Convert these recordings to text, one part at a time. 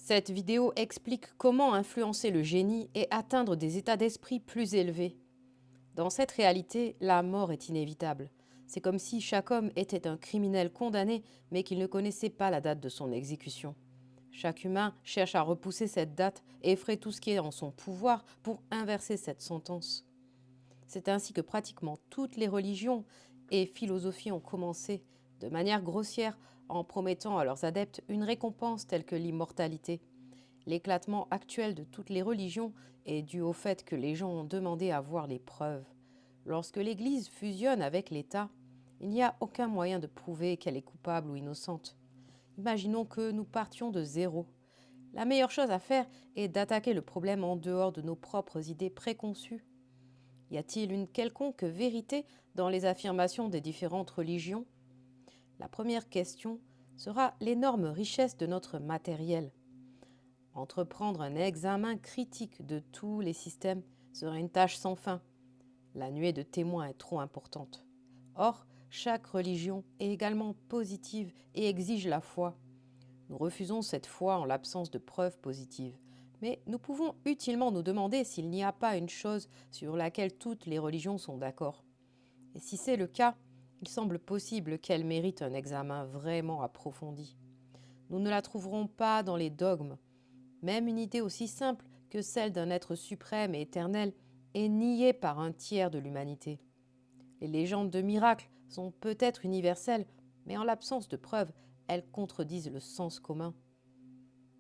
Cette vidéo explique comment influencer le génie et atteindre des états d'esprit plus élevés. Dans cette réalité, la mort est inévitable. C'est comme si chaque homme était un criminel condamné, mais qu'il ne connaissait pas la date de son exécution. Chaque humain cherche à repousser cette date et ferait tout ce qui est en son pouvoir pour inverser cette sentence. C'est ainsi que pratiquement toutes les religions et philosophies ont commencé, de manière grossière, en promettant à leurs adeptes une récompense telle que l'immortalité. L'éclatement actuel de toutes les religions est dû au fait que les gens ont demandé à voir les preuves. Lorsque l'Église fusionne avec l'État, il n'y a aucun moyen de prouver qu'elle est coupable ou innocente. Imaginons que nous partions de zéro. La meilleure chose à faire est d'attaquer le problème en dehors de nos propres idées préconçues. Y a-t-il une quelconque vérité dans les affirmations des différentes religions? La première question sera l'énorme richesse de notre matériel. Entreprendre un examen critique de tous les systèmes serait une tâche sans fin. La nuée de témoins est trop importante. Or, chaque religion est également positive et exige la foi. Nous refusons cette foi en l'absence de preuves positives. Mais nous pouvons utilement nous demander s'il n'y a pas une chose sur laquelle toutes les religions sont d'accord. Et si c'est le cas, il semble possible qu'elle mérite un examen vraiment approfondi. Nous ne la trouverons pas dans les dogmes. Même une idée aussi simple que celle d'un être suprême et éternel est niée par un tiers de l'humanité. Les légendes de miracles sont peut-être universelles, mais en l'absence de preuves, elles contredisent le sens commun.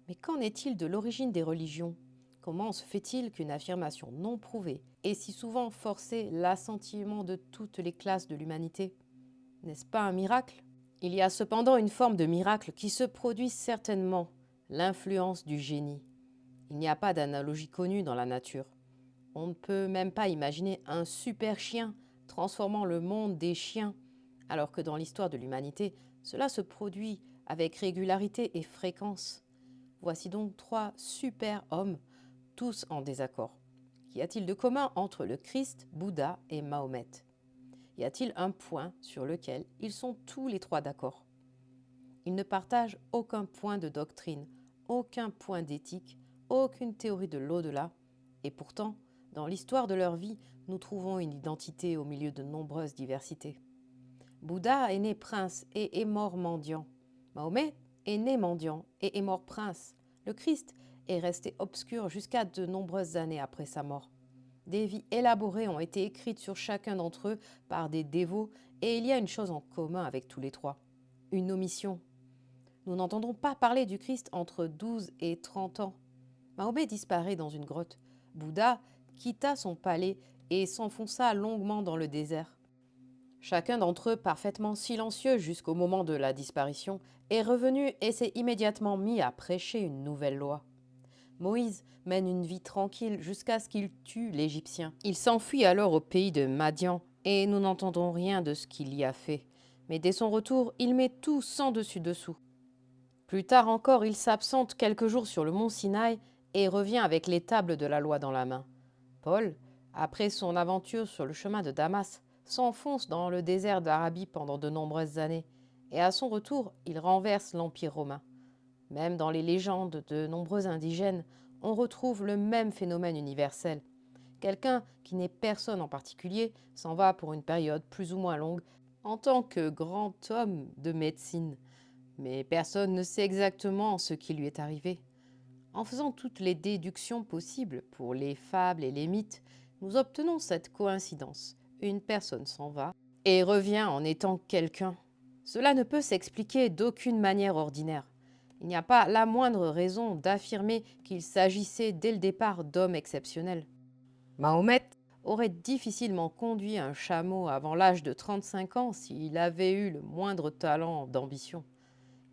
Mais qu'en est-il de l'origine des religions? Comment se fait-il qu'une affirmation non prouvée ait si souvent forcé l'assentiment de toutes les classes de l'humanité? N'est-ce pas un miracle? Il y a cependant une forme de miracle qui se produit certainement, l'influence du génie. Il n'y a pas d'analogie connue dans la nature. On ne peut même pas imaginer un super chien transformant le monde des chiens, alors que dans l'histoire de l'humanité, cela se produit avec régularité et fréquence. Voici donc trois super-hommes, tous en désaccord. Qu'y a-t-il de commun entre le Christ, Bouddha et Mahomet? Y a-t-il un point sur lequel ils sont tous les trois d'accord? Ils ne partagent aucun point de doctrine, aucun point d'éthique, aucune théorie de l'au-delà, et pourtant, dans l'histoire de leur vie, nous trouvons une identité au milieu de nombreuses diversités. Bouddha est né prince et est mort mendiant. Mahomet est né mendiant et est mort prince. Le Christ est resté obscur jusqu'à de nombreuses années après sa mort. Des vies élaborées ont été écrites sur chacun d'entre eux par des dévots, et il y a une chose en commun avec tous les trois, une omission. Nous n'entendons pas parler du Christ entre 12 et 30 ans. Mahomet disparaît dans une grotte. Bouddha quitta son palais et s'enfonça longuement dans le désert. Chacun d'entre eux, parfaitement silencieux jusqu'au moment de la disparition, est revenu et s'est immédiatement mis à prêcher une nouvelle loi. Moïse mène une vie tranquille jusqu'à ce qu'il tue l'Égyptien. Il s'enfuit alors au pays de Madian et nous n'entendons rien de ce qu'il y a fait. Mais dès son retour, il met tout sans dessus-dessous. Plus tard encore, il s'absente quelques jours sur le mont Sinaï et revient avec les tables de la loi dans la main. Paul, après son aventure sur le chemin de Damas, s'enfonce dans le désert d'Arabie pendant de nombreuses années, et à son retour, il renverse l'Empire romain. Même dans les légendes de nombreux indigènes, on retrouve le même phénomène universel. Quelqu'un qui n'est personne en particulier s'en va pour une période plus ou moins longue en tant que grand homme de médecine. Mais personne ne sait exactement ce qui lui est arrivé. En faisant toutes les déductions possibles pour les fables et les mythes, nous obtenons cette coïncidence. Une personne s'en va et revient en étant quelqu'un. Cela ne peut s'expliquer d'aucune manière ordinaire. Il n'y a pas la moindre raison d'affirmer qu'il s'agissait dès le départ d'hommes exceptionnels. Mahomet aurait difficilement conduit un chameau avant l'âge de 35 ans s'il avait eu le moindre talent d'ambition.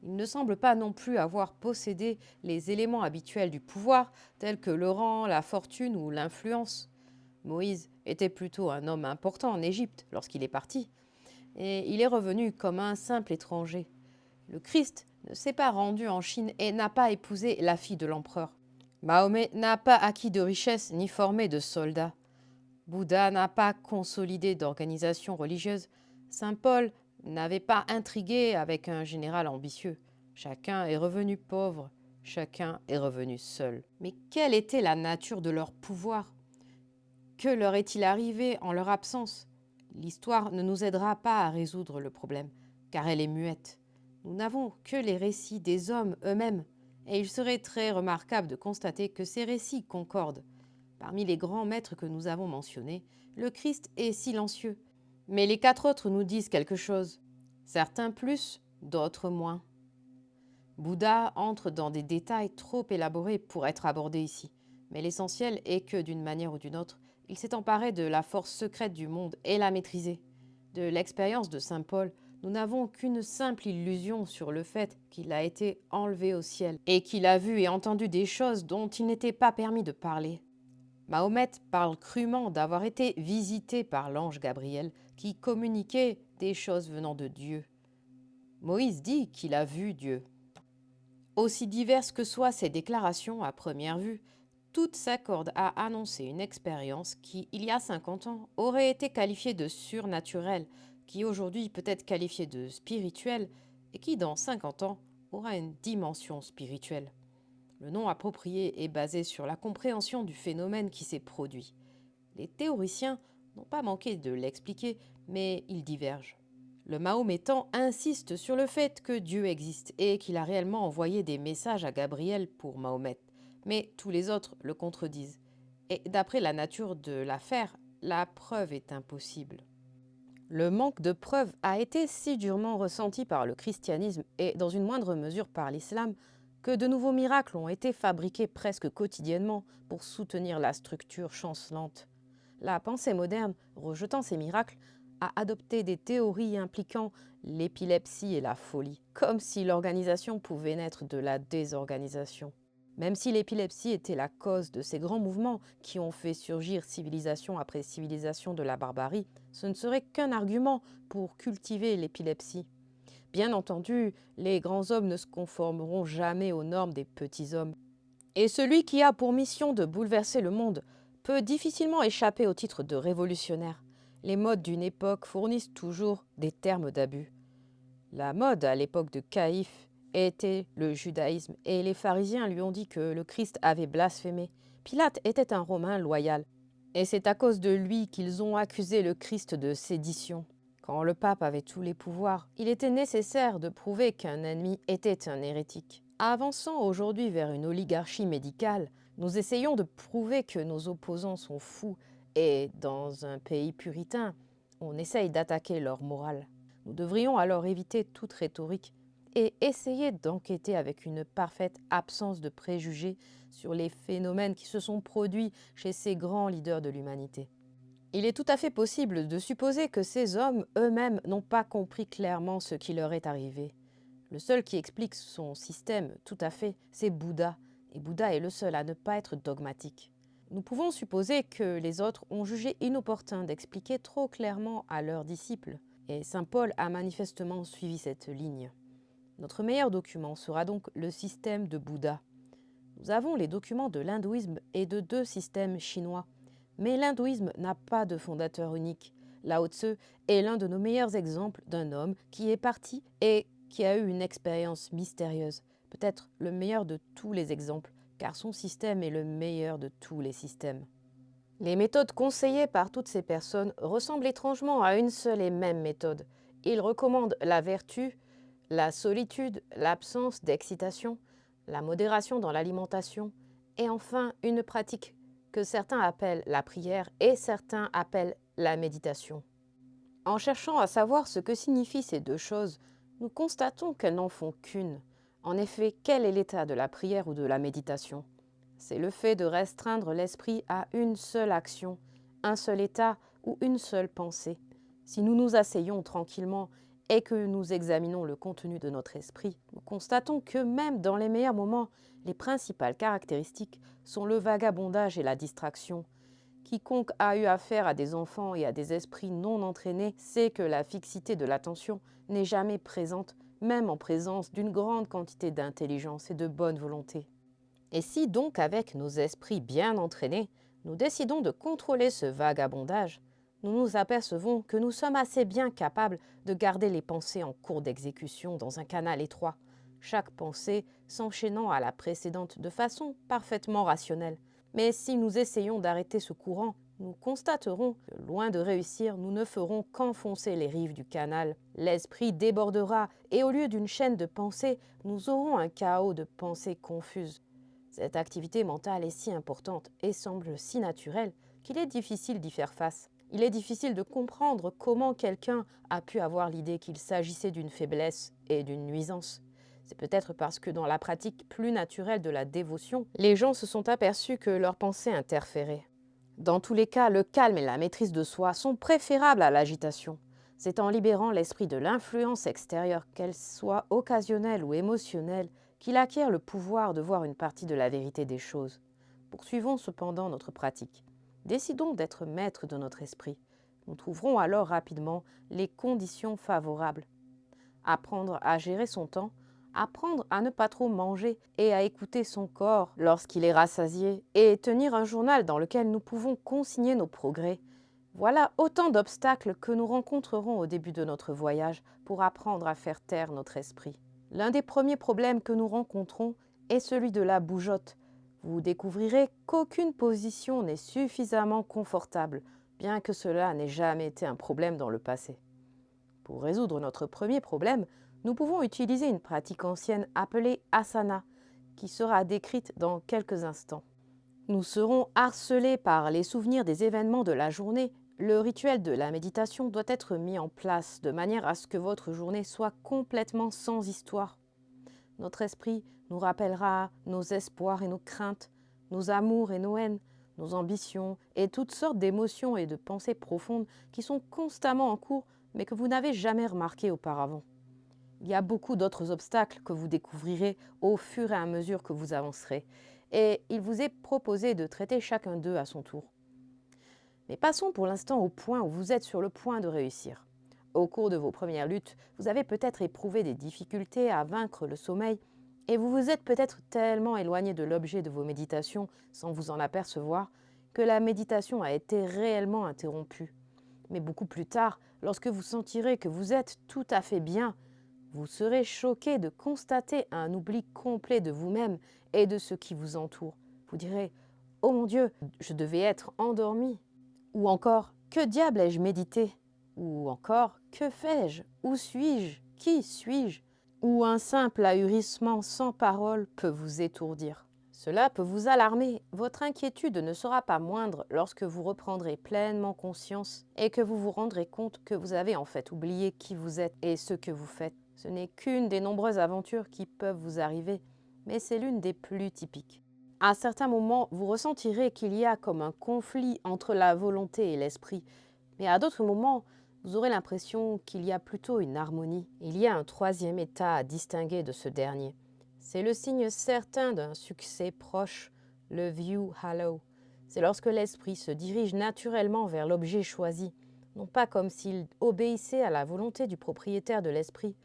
Il ne semble pas non plus avoir possédé les éléments habituels du pouvoir, tels que le rang, la fortune ou l'influence. Moïse était plutôt un homme important en Égypte lorsqu'il est parti, et il est revenu comme un simple étranger. Le Christ ne s'est pas rendu en Chine et n'a pas épousé la fille de l'empereur. Mahomet n'a pas acquis de richesses ni formé de soldats. Bouddha n'a pas consolidé d'organisation religieuse. Saint Paul n'avait pas intrigué avec un général ambitieux. Chacun est revenu pauvre. Chacun est revenu seul. Mais quelle était la nature de leur pouvoir? Que leur est-il arrivé en leur absence? L'histoire ne nous aidera pas à résoudre le problème, car elle est muette. Nous n'avons que les récits des hommes eux-mêmes, et il serait très remarquable de constater que ces récits concordent. Parmi les grands maîtres que nous avons mentionnés, le Christ est silencieux, mais les 4 autres nous disent quelque chose. Certains plus, d'autres moins. Bouddha entre dans des détails trop élaborés pour être abordés ici, mais l'essentiel est que, d'une manière ou d'une autre, il s'est emparé de la force secrète du monde et l'a maîtrisée. De l'expérience de saint Paul, nous n'avons qu'une simple illusion sur le fait qu'il a été enlevé au ciel et qu'il a vu et entendu des choses dont il n'était pas permis de parler. Mahomet parle crûment d'avoir été visité par l'ange Gabriel qui communiquait des choses venant de Dieu. Moïse dit qu'il a vu Dieu. Aussi diverses que soient ces déclarations à première vue, toutes s'accordent à annoncer une expérience qui, il y a 50 ans, aurait été qualifiée de surnaturelle, qui aujourd'hui peut être qualifiée de spirituelle et qui, dans 50 ans, aura une dimension spirituelle. Le nom approprié est basé sur la compréhension du phénomène qui s'est produit. Les théoriciens n'ont pas manqué de l'expliquer, mais ils divergent. Le mahométan insiste sur le fait que Dieu existe et qu'il a réellement envoyé des messages à Gabriel pour Mahomet, mais tous les autres le contredisent. Et d'après la nature de l'affaire, la preuve est impossible. Le manque de preuves a été si durement ressenti par le christianisme et dans une moindre mesure par l'islam que de nouveaux miracles ont été fabriqués presque quotidiennement pour soutenir la structure chancelante. La pensée moderne, rejetant ces miracles, a adopté des théories impliquant l'épilepsie et la folie, comme si l'organisation pouvait naître de la désorganisation. Même si l'épilepsie était la cause de ces grands mouvements qui ont fait surgir civilisation après civilisation de la barbarie, ce ne serait qu'un argument pour cultiver l'épilepsie. Bien entendu, les grands hommes ne se conformeront jamais aux normes des petits hommes. Et celui qui a pour mission de bouleverser le monde peut difficilement échapper au titre de révolutionnaire. Les modes d'une époque fournissent toujours des termes d'abus. La mode à l'époque de Caïphe était le judaïsme et les pharisiens lui ont dit que le Christ avait blasphémé. Pilate était un Romain loyal et c'est à cause de lui qu'ils ont accusé le Christ de sédition. Quand le pape avait tous les pouvoirs, il était nécessaire de prouver qu'un ennemi était un hérétique. Avançant aujourd'hui vers une oligarchie médicale, nous essayons de prouver que nos opposants sont fous et, dans un pays puritain, on essaye d'attaquer leur morale. Nous devrions alors éviter toute rhétorique et essayer d'enquêter avec une parfaite absence de préjugés sur les phénomènes qui se sont produits chez ces grands leaders de l'humanité. Il est tout à fait possible de supposer que ces hommes eux-mêmes n'ont pas compris clairement ce qui leur est arrivé. Le seul qui explique son système, tout à fait, c'est Bouddha, et Bouddha est le seul à ne pas être dogmatique. Nous pouvons supposer que les autres ont jugé inopportun d'expliquer trop clairement à leurs disciples, et saint Paul a manifestement suivi cette ligne. Notre meilleur document sera donc le système de Bouddha. Nous avons les documents de l'hindouisme et de 2 systèmes chinois, mais l'hindouisme n'a pas de fondateur unique. Lao Tzu est l'un de nos meilleurs exemples d'un homme qui est parti et qui a eu une expérience mystérieuse, peut-être le meilleur de tous les exemples, car son système est le meilleur de tous les systèmes. Les méthodes conseillées par toutes ces personnes ressemblent étrangement à une seule et même méthode. Ils recommandent la vertu, la solitude, l'absence d'excitation, la modération dans l'alimentation et enfin une pratique que certains appellent la prière et certains appellent la méditation. En cherchant à savoir ce que signifient ces 2 choses, nous constatons qu'elles n'en font qu'une. En effet, quel est l'état de la prière ou de la méditation? C'est le fait de restreindre l'esprit à une seule action, un seul état ou une seule pensée. Si nous nous asseyons tranquillement et que nous examinons le contenu de notre esprit, nous constatons que même dans les meilleurs moments, les principales caractéristiques sont le vagabondage et la distraction. Quiconque a eu affaire à des enfants et à des esprits non entraînés sait que la fixité de l'attention n'est jamais présente, même en présence d'une grande quantité d'intelligence et de bonne volonté. Et si donc avec nos esprits bien entraînés, nous décidons de contrôler ce vagabondage, nous nous apercevons que nous sommes assez bien capables de garder les pensées en cours d'exécution dans un canal étroit, chaque pensée s'enchaînant à la précédente de façon parfaitement rationnelle. Mais si nous essayons d'arrêter ce courant, nous constaterons que, loin de réussir, nous ne ferons qu'enfoncer les rives du canal. L'esprit débordera et au lieu d'une chaîne de pensées, nous aurons un chaos de pensées confuses. Cette activité mentale est si importante et semble si naturelle qu'il est difficile d'y faire face. Il est difficile de comprendre comment quelqu'un a pu avoir l'idée qu'il s'agissait d'une faiblesse et d'une nuisance. C'est peut-être parce que dans la pratique plus naturelle de la dévotion, les gens se sont aperçus que leurs pensées interféraient. Dans tous les cas, le calme et la maîtrise de soi sont préférables à l'agitation. C'est en libérant l'esprit de l'influence extérieure, qu'elle soit occasionnelle ou émotionnelle, qu'il acquiert le pouvoir de voir une partie de la vérité des choses. Poursuivons cependant notre pratique. Décidons d'être maîtres de notre esprit. Nous trouverons alors rapidement les conditions favorables. Apprendre à gérer son temps, apprendre à ne pas trop manger et à écouter son corps lorsqu'il est rassasié et tenir un journal dans lequel nous pouvons consigner nos progrès. Voilà autant d'obstacles que nous rencontrerons au début de notre voyage pour apprendre à faire taire notre esprit. L'un des premiers problèmes que nous rencontrons est celui de la bougeotte. Vous découvrirez qu'aucune position n'est suffisamment confortable, bien que cela n'ait jamais été un problème dans le passé. Pour résoudre notre premier problème, nous pouvons utiliser une pratique ancienne appelée asana, qui sera décrite dans quelques instants. Nous serons harcelés par les souvenirs des événements de la journée. Le rituel de la méditation doit être mis en place de manière à ce que votre journée soit complètement sans histoire. Notre esprit nous rappellera nos espoirs et nos craintes, nos amours et nos haines, nos ambitions et toutes sortes d'émotions et de pensées profondes qui sont constamment en cours mais que vous n'avez jamais remarquées auparavant. Il y a beaucoup d'autres obstacles que vous découvrirez au fur et à mesure que vous avancerez et il vous est proposé de traiter chacun d'eux à son tour. Mais passons pour l'instant au point où vous êtes sur le point de réussir. Au cours de vos premières luttes, vous avez peut-être éprouvé des difficultés à vaincre le sommeil et vous vous êtes peut-être tellement éloigné de l'objet de vos méditations sans vous en apercevoir que la méditation a été réellement interrompue. Mais beaucoup plus tard, lorsque vous sentirez que vous êtes tout à fait bien, vous serez choqué de constater un oubli complet de vous-même et de ce qui vous entoure. Vous direz « Oh mon Dieu, je devais être endormi » ou encore « Que diable ai-je médité ?» ou encore « Que fais-je ? Où suis-je ? Qui suis-je » ou un simple ahurissement sans parole peut vous étourdir. Cela peut vous alarmer. Votre inquiétude ne sera pas moindre lorsque vous reprendrez pleinement conscience et que vous vous rendrez compte que vous avez en fait oublié qui vous êtes et ce que vous faites. Ce n'est qu'une des nombreuses aventures qui peuvent vous arriver, mais c'est l'une des plus typiques. À certains moments, vous ressentirez qu'il y a comme un conflit entre la volonté et l'esprit, mais à d'autres moments, vous aurez l'impression qu'il y a plutôt une harmonie. Il y a un troisième état à distinguer de ce dernier. C'est le signe certain d'un succès proche, le view halo. C'est lorsque l'esprit se dirige naturellement vers l'objet choisi, non pas comme s'il obéissait à la volonté du propriétaire de l'esprit,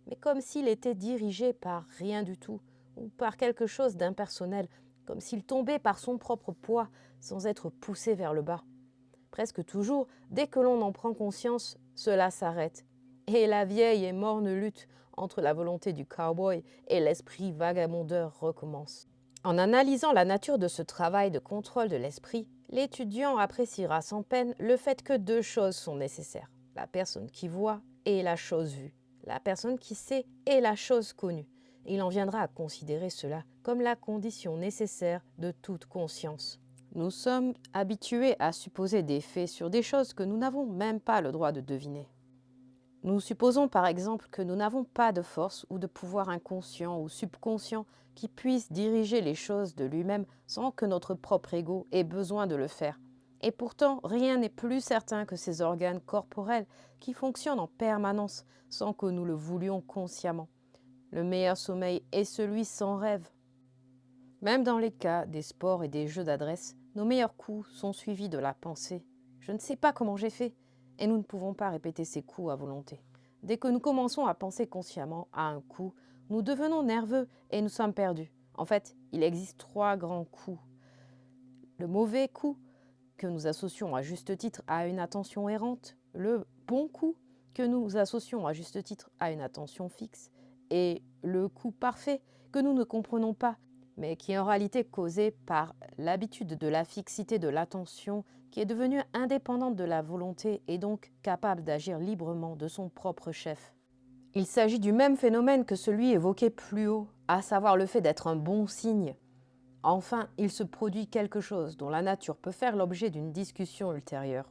mais comme s'il était dirigé par rien du tout, ou par quelque chose d'impersonnel, comme s'il tombait par son propre poids sans être poussé vers le bas. Presque toujours, dès que l'on en prend conscience, cela s'arrête. Et la vieille et morne lutte entre la volonté du cow-boy et l'esprit vagabondeur recommence. En analysant la nature de ce travail de contrôle de l'esprit, l'étudiant appréciera sans peine le fait que deux choses sont nécessaires, la personne qui voit et la chose vue, la personne qui sait et la chose connue. Il en viendra à considérer cela comme la condition nécessaire de toute conscience. Nous sommes habitués à supposer des faits sur des choses que nous n'avons même pas le droit de deviner. Nous supposons par exemple que nous n'avons pas de force ou de pouvoir inconscient ou subconscient qui puisse diriger les choses de lui-même sans que notre propre ego ait besoin de le faire. Et pourtant, rien n'est plus certain que ces organes corporels qui fonctionnent en permanence sans que nous le voulions consciemment. Le meilleur sommeil est celui sans rêve. Même dans les cas des sports et des jeux d'adresse, nos meilleurs coups sont suivis de la pensée. Je ne sais pas comment j'ai fait, et nous ne pouvons pas répéter ces coups à volonté. Dès que nous commençons à penser consciemment à un coup, nous devenons nerveux et nous sommes perdus. En fait, il existe trois grands coups. Le mauvais coup, que nous associons à juste titre à une attention errante, le bon coup, que nous associons à juste titre à une attention fixe, et le coup parfait que nous ne comprenons pas, mais qui est en réalité causé par l'habitude de la fixité de l'attention qui est devenue indépendante de la volonté et donc capable d'agir librement de son propre chef. Il s'agit du même phénomène que celui évoqué plus haut, à savoir le fait d'être un bon signe. Enfin, il se produit quelque chose dont la nature peut faire l'objet d'une discussion ultérieure.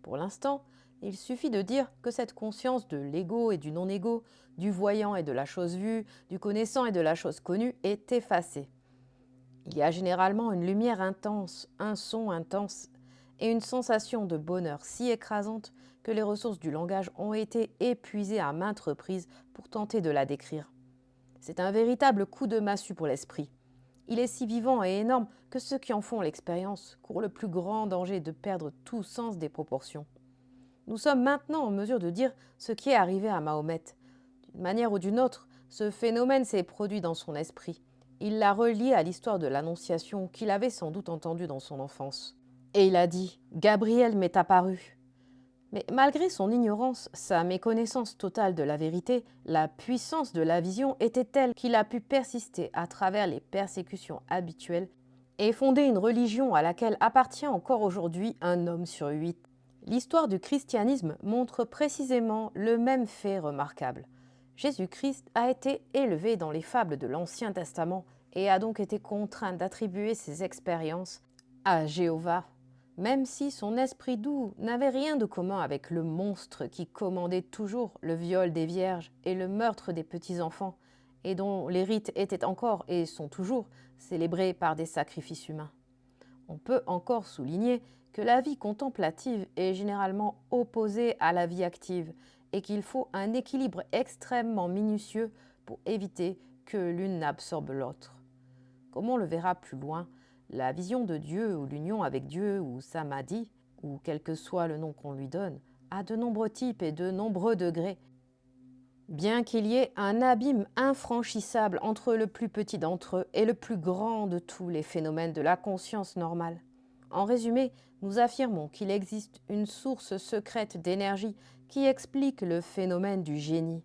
Pour l'instant, il suffit de dire que cette conscience de l'ego et du non-ego, du voyant et de la chose vue, du connaissant et de la chose connue est effacée. Il y a généralement une lumière intense, un son intense et une sensation de bonheur si écrasante que les ressources du langage ont été épuisées à maintes reprises pour tenter de la décrire. C'est un véritable coup de massue pour l'esprit. Il est si vivant et énorme que ceux qui en font l'expérience courent le plus grand danger de perdre tout sens des proportions. Nous sommes maintenant en mesure de dire ce qui est arrivé à Mahomet. D'une manière ou d'une autre, ce phénomène s'est produit dans son esprit. Il l'a relié à l'histoire de l'Annonciation qu'il avait sans doute entendue dans son enfance. Et il a dit « Gabriel m'est apparu ». Mais malgré son ignorance, sa méconnaissance totale de la vérité, la puissance de la vision était telle qu'il a pu persister à travers les persécutions habituelles et fonder une religion à laquelle appartient encore aujourd'hui un homme sur 8. L'histoire du christianisme montre précisément le même fait remarquable. Jésus-Christ a été élevé dans les fables de l'Ancien Testament et a donc été contraint d'attribuer ses expériences à Jéhovah, même si son esprit doux n'avait rien de commun avec le monstre qui commandait toujours le viol des vierges et le meurtre des petits-enfants, et dont les rites étaient encore et sont toujours célébrés par des sacrifices humains. On peut encore souligner que la vie contemplative est généralement opposée à la vie active et qu'il faut un équilibre extrêmement minutieux pour éviter que l'une n'absorbe l'autre. Comme on le verra plus loin, la vision de Dieu ou l'union avec Dieu ou samadhi, ou quel que soit le nom qu'on lui donne, a de nombreux types et de nombreux degrés. Bien qu'il y ait un abîme infranchissable entre le plus petit d'entre eux et le plus grand de tous les phénomènes de la conscience normale. En résumé, nous affirmons qu'il existe une source secrète d'énergie qui explique le phénomène du génie.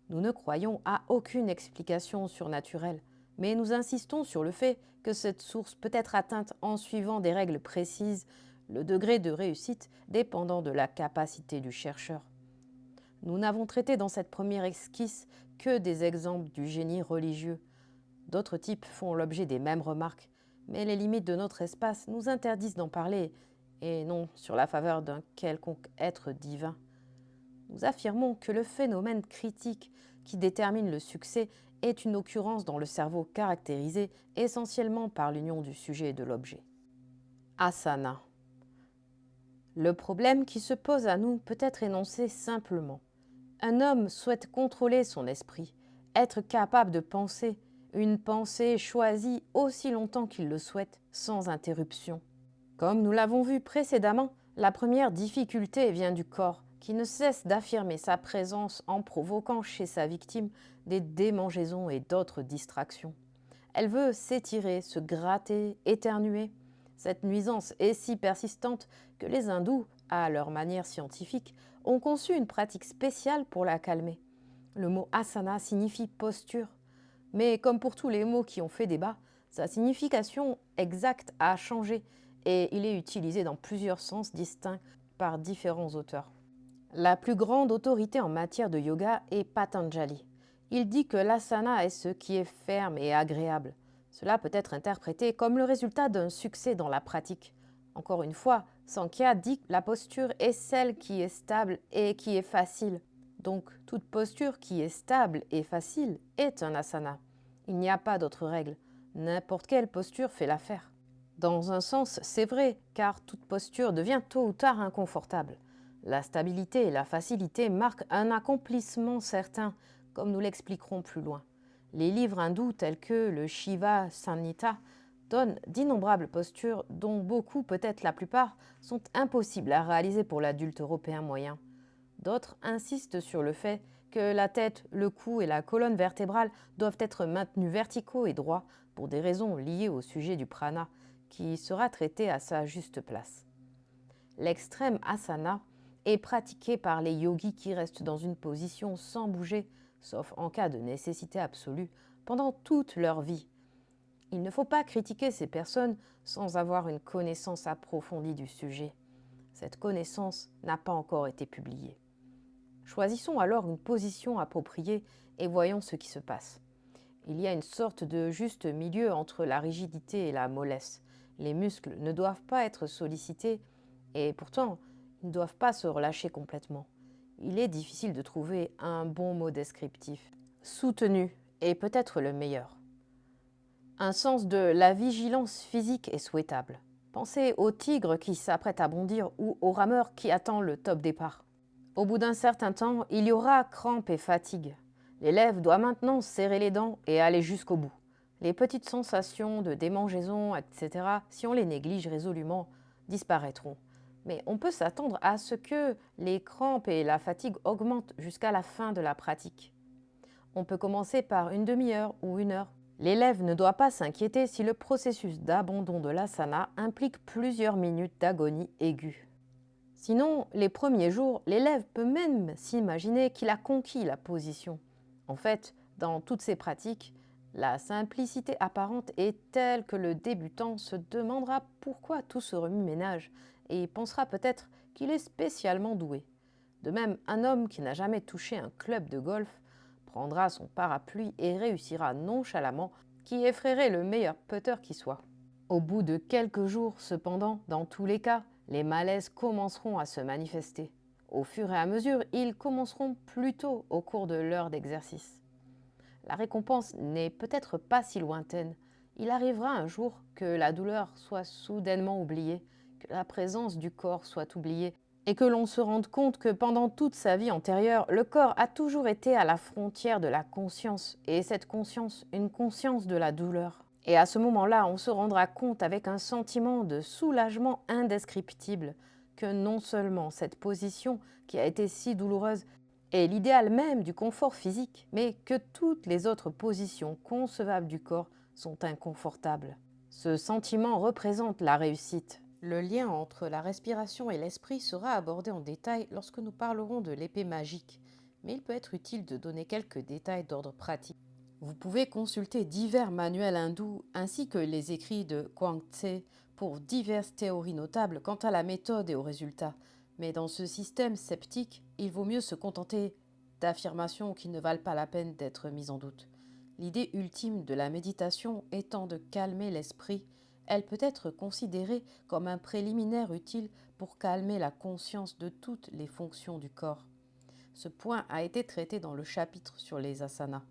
Nous ne croyons à aucune explication surnaturelle, mais nous insistons sur le fait que cette source peut être atteinte en suivant des règles précises, le degré de réussite dépendant de la capacité du chercheur. Nous n'avons traité dans cette première esquisse que des exemples du génie religieux. D'autres types font l'objet des mêmes remarques, mais les limites de notre espace nous interdisent d'en parler, et non sur la faveur d'un quelconque être divin. Nous affirmons que le phénomène critique qui détermine le succès est une occurrence dans le cerveau caractérisée essentiellement par l'union du sujet et de l'objet. Asana. Le problème qui se pose à nous peut être énoncé simplement. Un homme souhaite contrôler son esprit, être capable de penser, une pensée choisie aussi longtemps qu'il le souhaite, sans interruption. Comme nous l'avons vu précédemment, la première difficulté vient du corps, qui ne cesse d'affirmer sa présence en provoquant chez sa victime des démangeaisons et d'autres distractions. Elle veut s'étirer, se gratter, éternuer. Cette nuisance est si persistante que les hindous, à leur manière scientifique, ont conçu une pratique spéciale pour la calmer. Le mot asana signifie posture, mais comme pour tous les mots qui ont fait débat, sa signification exacte a changé et il est utilisé dans plusieurs sens distincts par différents auteurs. La plus grande autorité en matière de yoga est Patanjali. Il dit que l'asana est ce qui est ferme et agréable. Cela peut être interprété comme le résultat d'un succès dans la pratique. Encore une fois, Sankhya dit que la posture est celle qui est stable et qui est facile. Donc, toute posture qui est stable et facile est un asana. Il n'y a pas d'autre règle. N'importe quelle posture fait l'affaire. Dans un sens, c'est vrai, car toute posture devient tôt ou tard inconfortable. La stabilité et la facilité marquent un accomplissement certain, comme nous l'expliquerons plus loin. Les livres hindous tels que le Shiva Samhita donnent d'innombrables postures dont beaucoup, peut-être la plupart, sont impossibles à réaliser pour l'adulte européen moyen. D'autres insistent sur le fait que la tête, le cou et la colonne vertébrale doivent être maintenus verticaux et droits pour des raisons liées au sujet du prana, qui sera traité à sa juste place. L'extrême asana est pratiqué par les yogis qui restent dans une position sans bouger, sauf en cas de nécessité absolue, pendant toute leur vie. Il ne faut pas critiquer ces personnes sans avoir une connaissance approfondie du sujet. Cette connaissance n'a pas encore été publiée. Choisissons alors une position appropriée et voyons ce qui se passe. Il y a une sorte de juste milieu entre la rigidité et la mollesse. Les muscles ne doivent pas être sollicités et pourtant, ils ne doivent pas se relâcher complètement. Il est difficile de trouver un bon mot descriptif. Soutenu est peut-être le meilleur. Un sens de la vigilance physique est souhaitable. Pensez au tigre qui s'apprête à bondir ou au rameur qui attend le top départ. Au bout d'un certain temps, il y aura crampes et fatigue. L'élève doit maintenant serrer les dents et aller jusqu'au bout. Les petites sensations de démangeaison, etc., si on les néglige résolument, disparaîtront. Mais on peut s'attendre à ce que les crampes et la fatigue augmentent jusqu'à la fin de la pratique. On peut commencer par une demi-heure ou une heure. L'élève ne doit pas s'inquiéter si le processus d'abandon de l'asana implique plusieurs minutes d'agonie aiguë. Sinon, les premiers jours, l'élève peut même s'imaginer qu'il a conquis la position. En fait, dans toutes ces pratiques, la simplicité apparente est telle que le débutant se demandera pourquoi tout ce remue-ménage et pensera peut-être qu'il est spécialement doué. De même, un homme qui n'a jamais touché un club de golf prendra son parapluie et réussira nonchalamment, qui effraierait le meilleur putter qui soit. Au bout de quelques jours, cependant, dans tous les cas, les malaises commenceront à se manifester. Au fur et à mesure, ils commenceront plus tôt au cours de l'heure d'exercice. La récompense n'est peut-être pas si lointaine. Il arrivera un jour que la douleur soit soudainement oubliée, que la présence du corps soit oubliée, et que l'on se rende compte que pendant toute sa vie antérieure, le corps a toujours été à la frontière de la conscience, et cette conscience, une conscience de la douleur. Et à ce moment-là, on se rendra compte avec un sentiment de soulagement indescriptible que non seulement cette position qui a été si douloureuse est l'idéal même du confort physique, mais que toutes les autres positions concevables du corps sont inconfortables. Ce sentiment représente la réussite. Le lien entre la respiration et l'esprit sera abordé en détail lorsque nous parlerons de l'épée magique, mais il peut être utile de donner quelques détails d'ordre pratique. Vous pouvez consulter divers manuels hindous ainsi que les écrits de Kuang Tse pour diverses théories notables quant à la méthode et aux résultats. Mais dans ce système sceptique, il vaut mieux se contenter d'affirmations qui ne valent pas la peine d'être mises en doute. L'idée ultime de la méditation étant de calmer l'esprit, elle peut être considérée comme un préliminaire utile pour calmer la conscience de toutes les fonctions du corps. Ce point a été traité dans le chapitre sur les asanas.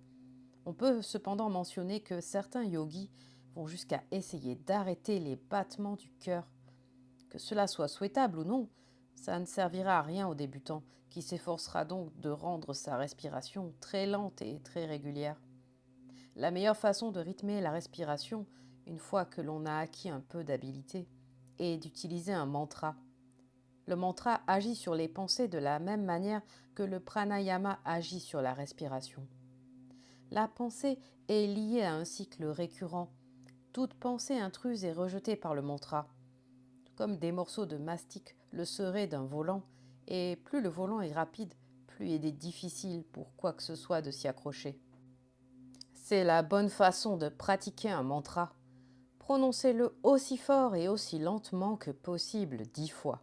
On peut cependant mentionner que certains yogis vont jusqu'à essayer d'arrêter les battements du cœur. Que cela soit souhaitable ou non, ça ne servira à rien au débutant, qui s'efforcera donc de rendre sa respiration très lente et très régulière. La meilleure façon de rythmer la respiration, une fois que l'on a acquis un peu d'habileté, est d'utiliser un mantra. Le mantra agit sur les pensées de la même manière que le pranayama agit sur la respiration. La pensée est liée à un cycle récurrent. Toute pensée intruse est rejetée par le mantra. Comme des morceaux de mastic le seraient d'un volant, et plus le volant est rapide, plus il est difficile pour quoi que ce soit de s'y accrocher. C'est la bonne façon de pratiquer un mantra. Prononcez-le aussi fort et aussi lentement que possible 10 fois,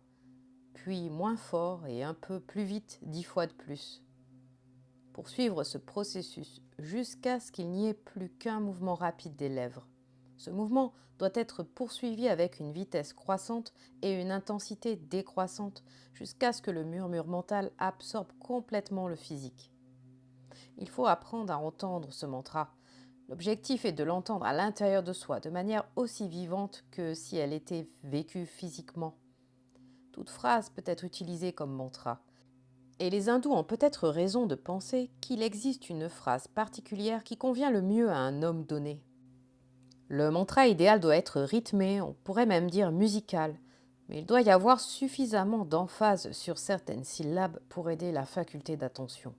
puis moins fort et un peu plus vite 10 fois de plus. Poursuivre ce processus jusqu'à ce qu'il n'y ait plus qu'un mouvement rapide des lèvres. Ce mouvement doit être poursuivi avec une vitesse croissante et une intensité décroissante jusqu'à ce que le murmure mental absorbe complètement le physique. Il faut apprendre à entendre ce mantra. L'objectif est de l'entendre à l'intérieur de soi de manière aussi vivante que si elle était vécue physiquement. Toute phrase peut être utilisée comme mantra. Et les hindous ont peut-être raison de penser qu'il existe une phrase particulière qui convient le mieux à un homme donné. Le mantra idéal doit être rythmé, on pourrait même dire musical, mais il doit y avoir suffisamment d'emphase sur certaines syllabes pour aider la faculté d'attention.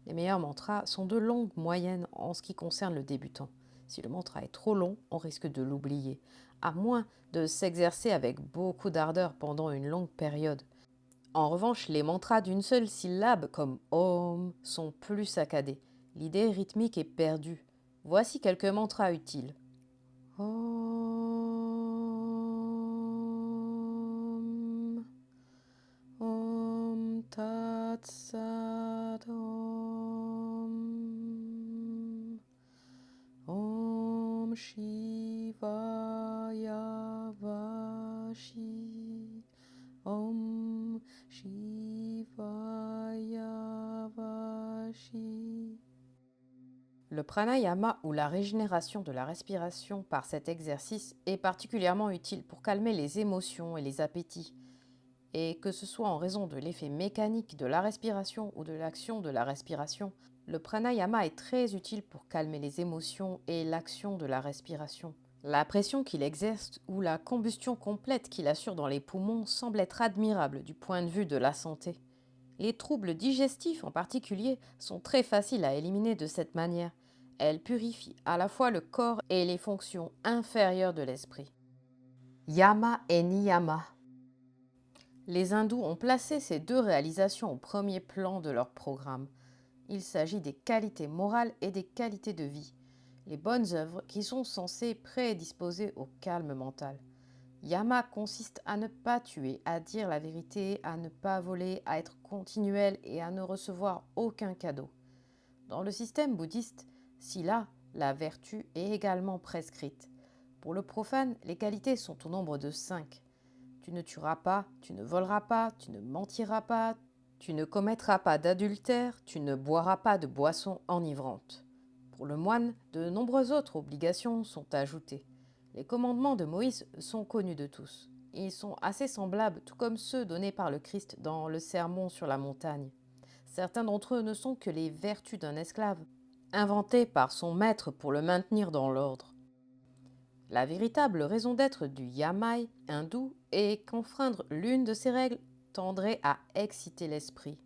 Les meilleurs mantras sont de longues moyennes en ce qui concerne le débutant. Si le mantra est trop long, on risque de l'oublier, à moins de s'exercer avec beaucoup d'ardeur pendant une longue période. En revanche, les mantras d'une seule syllabe, comme Om, sont plus saccadés. L'idée rythmique est perdue. Voici quelques mantras utiles. Om, Om Tat Sat Om, Om Shivaya Vashi, Om Shivaya Vashi. Le pranayama ou la régénération de la respiration par cet exercice est particulièrement utile pour calmer les émotions et les appétits. Et que ce soit en raison de l'effet mécanique de la respiration ou de l'action de la respiration, le pranayama est très utile pour calmer les émotions et l'action de la respiration. La pression qu'il exerce ou la combustion complète qu'il assure dans les poumons semble être admirable du point de vue de la santé. Les troubles digestifs en particulier sont très faciles à éliminer de cette manière. Elles purifient à la fois le corps et les fonctions inférieures de l'esprit. Yama et Niyama. Les hindous ont placé ces deux réalisations au premier plan de leur programme. Il s'agit des qualités morales et des qualités de vie, les bonnes œuvres qui sont censées prédisposer au calme mental. Yama consiste à ne pas tuer, à dire la vérité, à ne pas voler, à être continuel et à ne recevoir aucun cadeau. Dans le système bouddhiste, Sila, la vertu, est également prescrite. Pour le profane, les qualités sont au nombre de 5. Tu ne tueras pas, tu ne voleras pas, tu ne mentiras pas, tu ne commettras pas d'adultère, tu ne boiras pas de boissons enivrantes. Pour le moine, de nombreuses autres obligations sont ajoutées. Les commandements de Moïse sont connus de tous. Ils sont assez semblables, tout comme ceux donnés par le Christ dans le Sermon sur la montagne. Certains d'entre eux ne sont que les vertus d'un esclave, inventées par son maître pour le maintenir dans l'ordre. La véritable raison d'être du yamai hindou est qu'enfreindre l'une de ces règles tendrait à exciter l'esprit.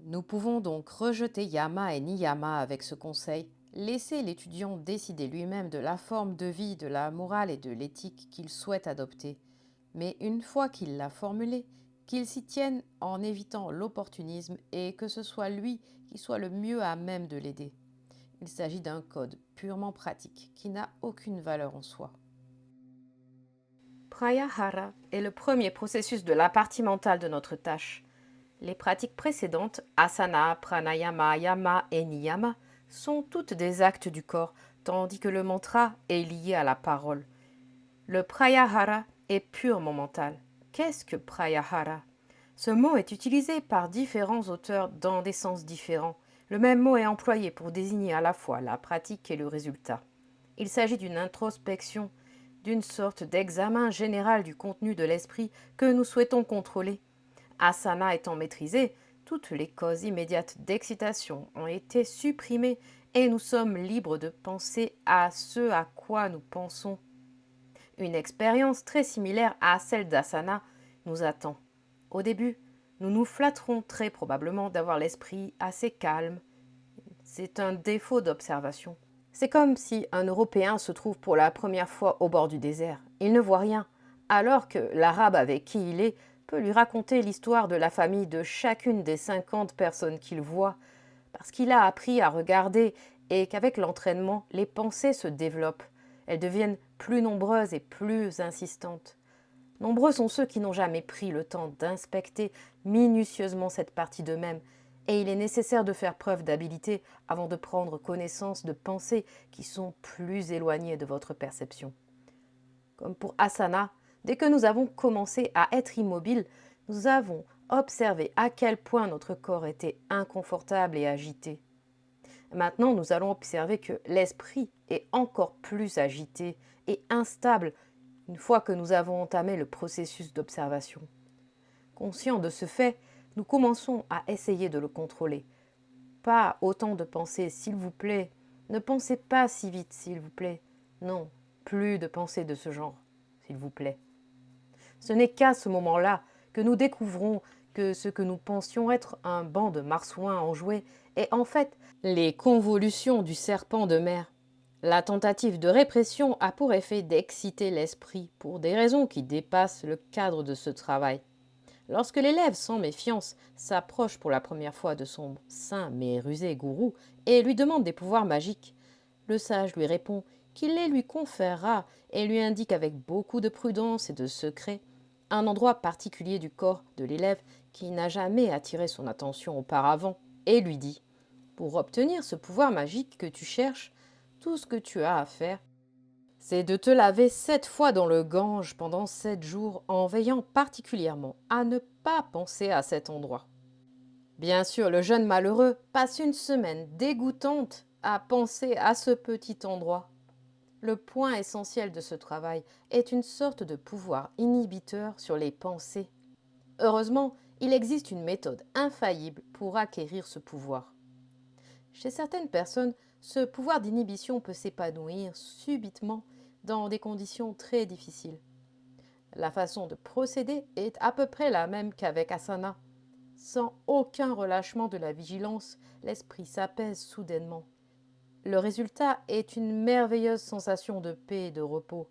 Nous pouvons donc rejeter yama et niyama avec ce conseil, laisser l'étudiant décider lui-même de la forme de vie, de la morale et de l'éthique qu'il souhaite adopter. Mais une fois qu'il l'a formulée, qu'il s'y tienne en évitant l'opportunisme et que ce soit lui qui soit le mieux à même de l'aider. Il s'agit d'un code purement pratique qui n'a aucune valeur en soi. Pratyahara est le premier processus de la partie mentale de notre tâche. Les pratiques précédentes, asana, pranayama, yama et niyama, sont toutes des actes du corps, tandis que le mantra est lié à la parole. Le pratyahara est purement mental. Qu'est-ce que pratyahara ? Ce mot est utilisé par différents auteurs dans des sens différents. Le même mot est employé pour désigner à la fois la pratique et le résultat. Il s'agit d'une introspection, d'une sorte d'examen général du contenu de l'esprit que nous souhaitons contrôler. Asana étant maîtrisé, toutes les causes immédiates d'excitation ont été supprimées et nous sommes libres de penser à ce à quoi nous pensons. Une expérience très similaire à celle d'Asana nous attend. Au début, nous nous flatterons très probablement d'avoir l'esprit assez calme. C'est un défaut d'observation. C'est comme si un Européen se trouve pour la première fois au bord du désert. Il ne voit rien, alors que l'Arabe avec qui il est peut lui raconter l'histoire de la famille de chacune des 50 personnes qu'il voit, parce qu'il a appris à regarder et qu'avec l'entraînement, les pensées se développent. Elles deviennent plus nombreuses et plus insistantes. Nombreux sont ceux qui n'ont jamais pris le temps d'inspecter minutieusement cette partie d'eux-mêmes, et il est nécessaire de faire preuve d'habileté avant de prendre connaissance de pensées qui sont plus éloignées de votre perception. Comme pour Asana, dès que nous avons commencé à être immobiles, nous avons observé à quel point notre corps était inconfortable et agité. Maintenant, nous allons observer que l'esprit est encore plus agité et instable une fois que nous avons entamé le processus d'observation. Conscients de ce fait, nous commençons à essayer de le contrôler. Pas autant de pensées, s'il vous plaît. Ne pensez pas si vite, s'il vous plaît. Non, plus de pensées de ce genre, s'il vous plaît. Ce n'est qu'à ce moment-là que nous découvrons que ce que nous pensions être un banc de marsouins enjoués est en fait les convolutions du serpent de mer. La tentative de répression a pour effet d'exciter l'esprit pour des raisons qui dépassent le cadre de ce travail. Lorsque l'élève, sans méfiance, s'approche pour la première fois de son saint mais rusé gourou et lui demande des pouvoirs magiques, le sage lui répond qu'il les lui conférera et lui indique avec beaucoup de prudence et de secret un endroit particulier du corps de l'élève qui n'a jamais attiré son attention auparavant et lui dit: pour obtenir ce pouvoir magique que tu cherches, tout ce que tu as à faire, c'est de te laver 7 fois dans le Gange pendant 7 jours en veillant particulièrement à ne pas penser à cet endroit. Bien sûr, le jeune malheureux passe une semaine dégoûtante à penser à ce petit endroit. Le point essentiel de ce travail est une sorte de pouvoir inhibiteur sur les pensées. Heureusement, il existe une méthode infaillible pour acquérir ce pouvoir. Chez certaines personnes, ce pouvoir d'inhibition peut s'épanouir subitement dans des conditions très difficiles. La façon de procéder est à peu près la même qu'avec Asana. Sans aucun relâchement de la vigilance, l'esprit s'apaise soudainement. Le résultat est une merveilleuse sensation de paix et de repos,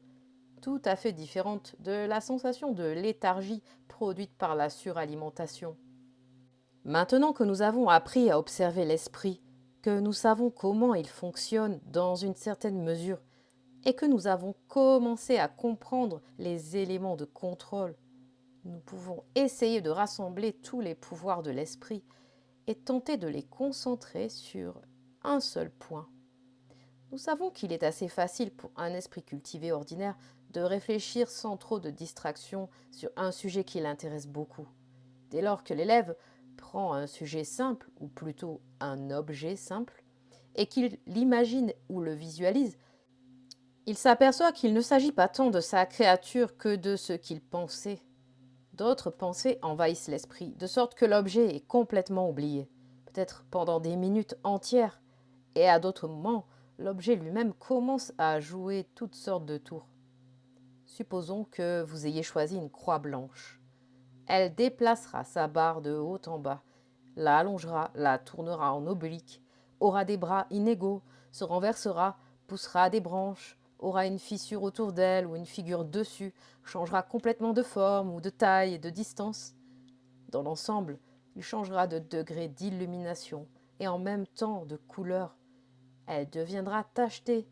tout à fait différente de la sensation de léthargie produite par la suralimentation. Maintenant que nous avons appris à observer l'esprit, que nous savons comment il fonctionne dans une certaine mesure, et que nous avons commencé à comprendre les éléments de contrôle, nous pouvons essayer de rassembler tous les pouvoirs de l'esprit et tenter de les concentrer sur un seul point. Nous savons qu'il est assez facile pour un esprit cultivé ordinaire de réfléchir sans trop de distraction sur un sujet qui l'intéresse beaucoup. Dès lors que l'élève prend un sujet simple, ou plutôt un objet simple, et qu'il l'imagine ou le visualise, il s'aperçoit qu'il ne s'agit pas tant de sa créature que de ce qu'il pensait. D'autres pensées envahissent l'esprit, de sorte que l'objet est complètement oublié, peut-être pendant des minutes entières, et à d'autres moments, l'objet lui-même commence à jouer toutes sortes de tours. Supposons que vous ayez choisi une croix blanche. Elle déplacera sa barre de haut en bas, la allongera, la tournera en oblique, aura des bras inégaux, se renversera, poussera des branches, aura une fissure autour d'elle ou une figure dessus, changera complètement de forme ou de taille et de distance. Dans l'ensemble, il changera de degré d'illumination et en même temps de couleur. Elle deviendra tachetée.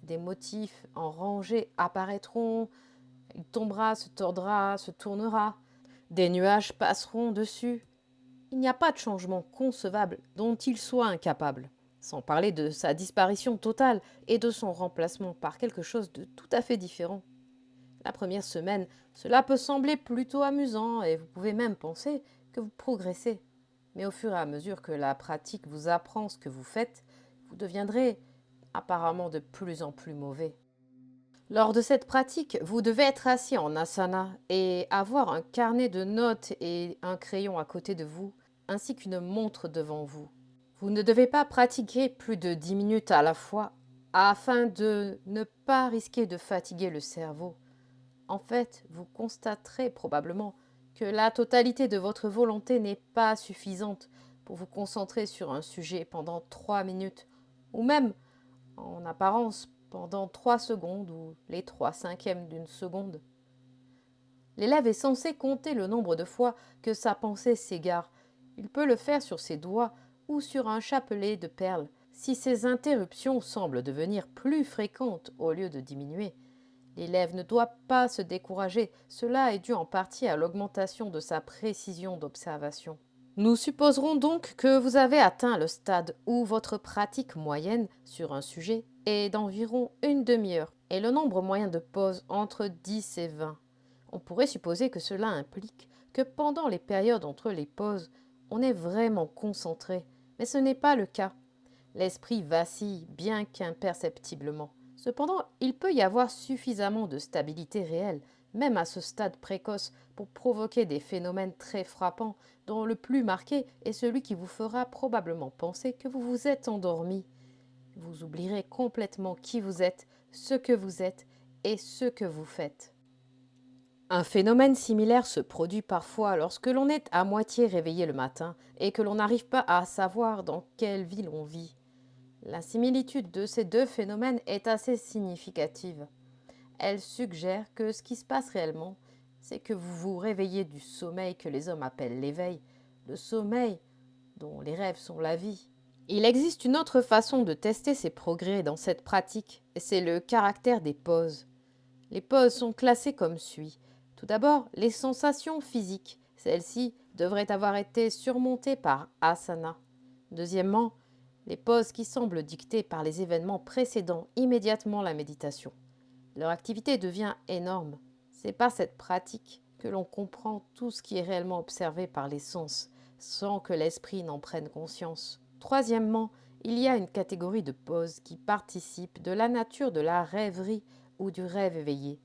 Des motifs en rangée apparaîtront. Il tombera, se tordra, se tournera. Des nuages passeront dessus. Il n'y a pas de changement concevable dont il soit incapable, sans parler de sa disparition totale et de son remplacement par quelque chose de tout à fait différent. La première semaine, cela peut sembler plutôt amusant et vous pouvez même penser que vous progressez. Mais au fur et à mesure que la pratique vous apprend ce que vous faites, vous deviendrez apparemment de plus en plus mauvais. Lors de cette pratique, vous devez être assis en asana et avoir un carnet de notes et un crayon à côté de vous, ainsi qu'une montre devant vous. Vous ne devez pas pratiquer plus de 10 minutes à la fois afin de ne pas risquer de fatiguer le cerveau. En fait, vous constaterez probablement que la totalité de votre volonté n'est pas suffisante pour vous concentrer sur un sujet pendant 3 minutes, ou même, en apparence, pendant 3 secondes ou les 3/5 d'une seconde. L'élève est censé compter le nombre de fois que sa pensée s'égare. Il peut le faire sur ses doigts ou sur un chapelet de perles. Si ces interruptions semblent devenir plus fréquentes au lieu de diminuer, l'élève ne doit pas se décourager. Cela est dû en partie à l'augmentation de sa précision d'observation. Nous supposerons donc que vous avez atteint le stade où votre pratique moyenne sur un sujet est d'environ une demi-heure et le nombre moyen de pauses entre 10 et 20. On pourrait supposer que cela implique que pendant les périodes entre les pauses, on est vraiment concentré, mais ce n'est pas le cas. L'esprit vacille, bien qu'imperceptiblement. Cependant, il peut y avoir suffisamment de stabilité réelle, même à ce stade précoce, pour provoquer des phénomènes très frappants, dont le plus marqué est celui qui vous fera probablement penser que vous vous êtes endormi. Vous oublierez complètement qui vous êtes, ce que vous êtes et ce que vous faites. Un phénomène similaire se produit parfois lorsque l'on est à moitié réveillé le matin et que l'on n'arrive pas à savoir dans quelle ville on vit. La similitude de ces deux phénomènes est assez significative. Elle suggère que ce qui se passe réellement c'est que vous vous réveillez du sommeil que les hommes appellent l'éveil, le sommeil dont les rêves sont la vie. Il existe une autre façon de tester ces progrès dans cette pratique, et c'est le caractère des pauses. Les pauses sont classées comme suit. Tout d'abord, les sensations physiques. Celles-ci devraient avoir été surmontées par asana. Deuxièmement, les pauses qui semblent dictées par les événements précédant immédiatement la méditation. Leur activité devient énorme. C'est par cette pratique que l'on comprend tout ce qui est réellement observé par les sens, sans que l'esprit n'en prenne conscience. Troisièmement, il y a une catégorie de pauses qui participent de la nature de la rêverie ou du rêve éveillé.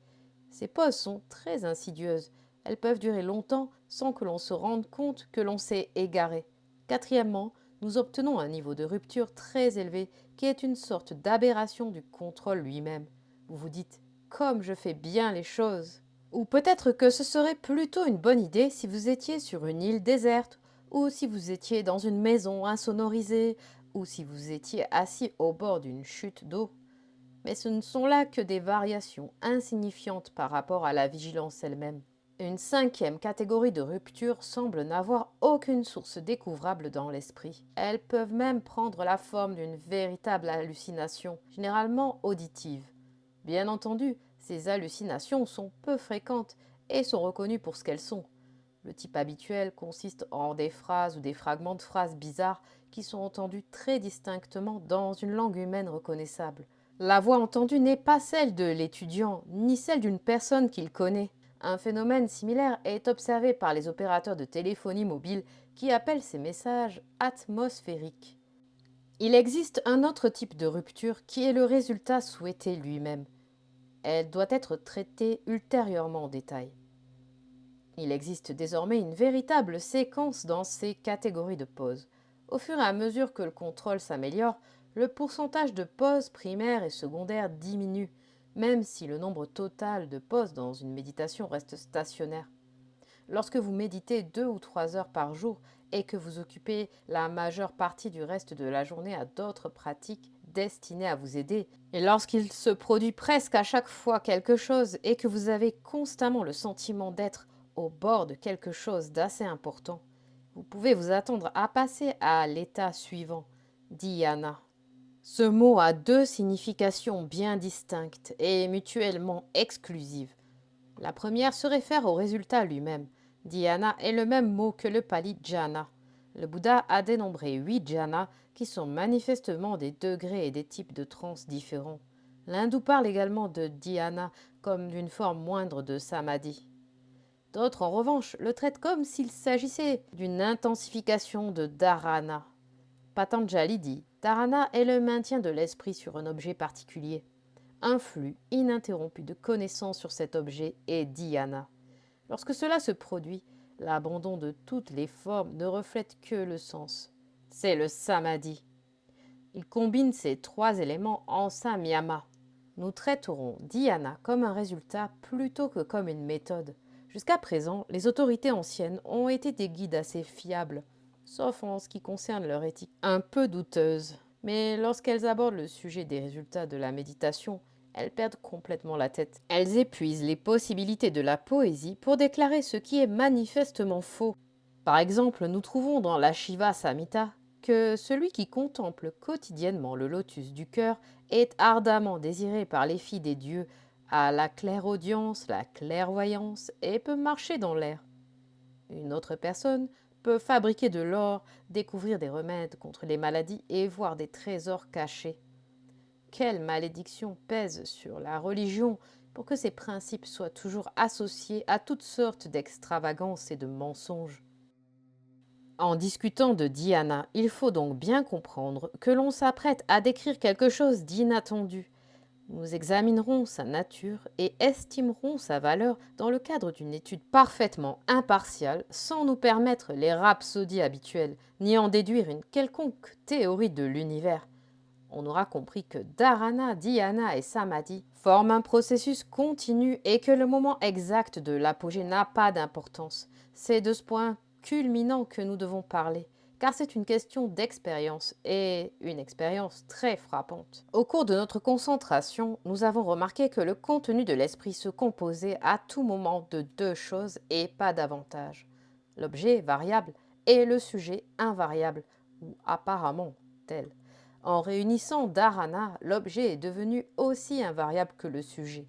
Ces pauses sont très insidieuses. Elles peuvent durer longtemps sans que l'on se rende compte que l'on s'est égaré. Quatrièmement, nous obtenons un niveau de rupture très élevé qui est une sorte d'aberration du contrôle lui-même. Vous vous dites « comme je fais bien les choses ». Ou peut-être que ce serait plutôt une bonne idée si vous étiez sur une île déserte, ou si vous étiez dans une maison insonorisée, ou si vous étiez assis au bord d'une chute d'eau. Mais ce ne sont là que des variations insignifiantes par rapport à la vigilance elle-même. Une cinquième catégorie de ruptures semble n'avoir aucune source découvrable dans l'esprit. Elles peuvent même prendre la forme d'une véritable hallucination, généralement auditive. Bien entendu, ces hallucinations sont peu fréquentes et sont reconnues pour ce qu'elles sont. Le type habituel consiste en des phrases ou des fragments de phrases bizarres qui sont entendus très distinctement dans une langue humaine reconnaissable. La voix entendue n'est pas celle de l'étudiant, ni celle d'une personne qu'il connaît. Un phénomène similaire est observé par les opérateurs de téléphonie mobile qui appellent ces messages atmosphériques. Il existe un autre type de rupture qui est le résultat souhaité lui-même. Elle doit être traitée ultérieurement en détail. Il existe désormais une véritable séquence dans ces catégories de pauses. Au fur et à mesure que le contrôle s'améliore, le pourcentage de pauses primaires et secondaires diminue, même si le nombre total de pauses dans une méditation reste stationnaire. Lorsque vous méditez 2 ou 3 heures par jour et que vous occupez la majeure partie du reste de la journée à d'autres pratiques destinées à vous aider, et lorsqu'il se produit presque à chaque fois quelque chose et que vous avez constamment le sentiment d'être au bord de quelque chose d'assez important, vous pouvez vous attendre à passer à l'état suivant, dhyana. Ce mot a deux significations bien distinctes et mutuellement exclusives. La première se réfère au résultat lui-même. Dhyana est le même mot que le pali jhana. Le Bouddha a dénombré 8 jhanas qui sont manifestement des degrés et des types de transes différents. L'hindou parle également de dhyana comme d'une forme moindre de samadhi. D'autres, en revanche, le traitent comme s'il s'agissait d'une intensification de dharana. Patanjali dit « Dharana est le maintien de l'esprit sur un objet particulier. Un flux ininterrompu de connaissances sur cet objet est dhyana. Lorsque cela se produit, l'abandon de toutes les formes ne reflète que le sens. C'est le samadhi. Il combine ces 3 éléments en samyama. Nous traiterons dhyana comme un résultat plutôt que comme une méthode. Jusqu'à présent, les autorités anciennes ont été des guides assez fiables, sauf en ce qui concerne leur éthique un peu douteuse. Mais lorsqu'elles abordent le sujet des résultats de la méditation, elles perdent complètement la tête. Elles épuisent les possibilités de la poésie pour déclarer ce qui est manifestement faux. Par exemple, nous trouvons dans la Shiva Samhita que celui qui contemple quotidiennement le lotus du cœur est ardemment désiré par les filles des dieux, a la clairaudience, la clairvoyance et peut marcher dans l'air. Une autre personne peut fabriquer de l'or, découvrir des remèdes contre les maladies et voir des trésors cachés. Quelle malédiction pèse sur la religion pour que ces principes soient toujours associés à toutes sortes d'extravagances et de mensonges. En discutant de dhyana, il faut donc bien comprendre que l'on s'apprête à décrire quelque chose d'inattendu. Nous examinerons sa nature et estimerons sa valeur dans le cadre d'une étude parfaitement impartiale, sans nous permettre les rhapsodies habituelles, ni en déduire une quelconque théorie de l'univers. On aura compris que dharana, dhyana et samadhi forment un processus continu et que le moment exact de l'apogée n'a pas d'importance. C'est de ce point culminant que nous devons parler, car c'est une question d'expérience et une expérience très frappante. Au cours de notre concentration, nous avons remarqué que le contenu de l'esprit se composait à tout moment de deux choses et pas davantage. L'objet variable et le sujet invariable, ou apparemment tel. En réunissant dharana, l'objet est devenu aussi invariable que le sujet.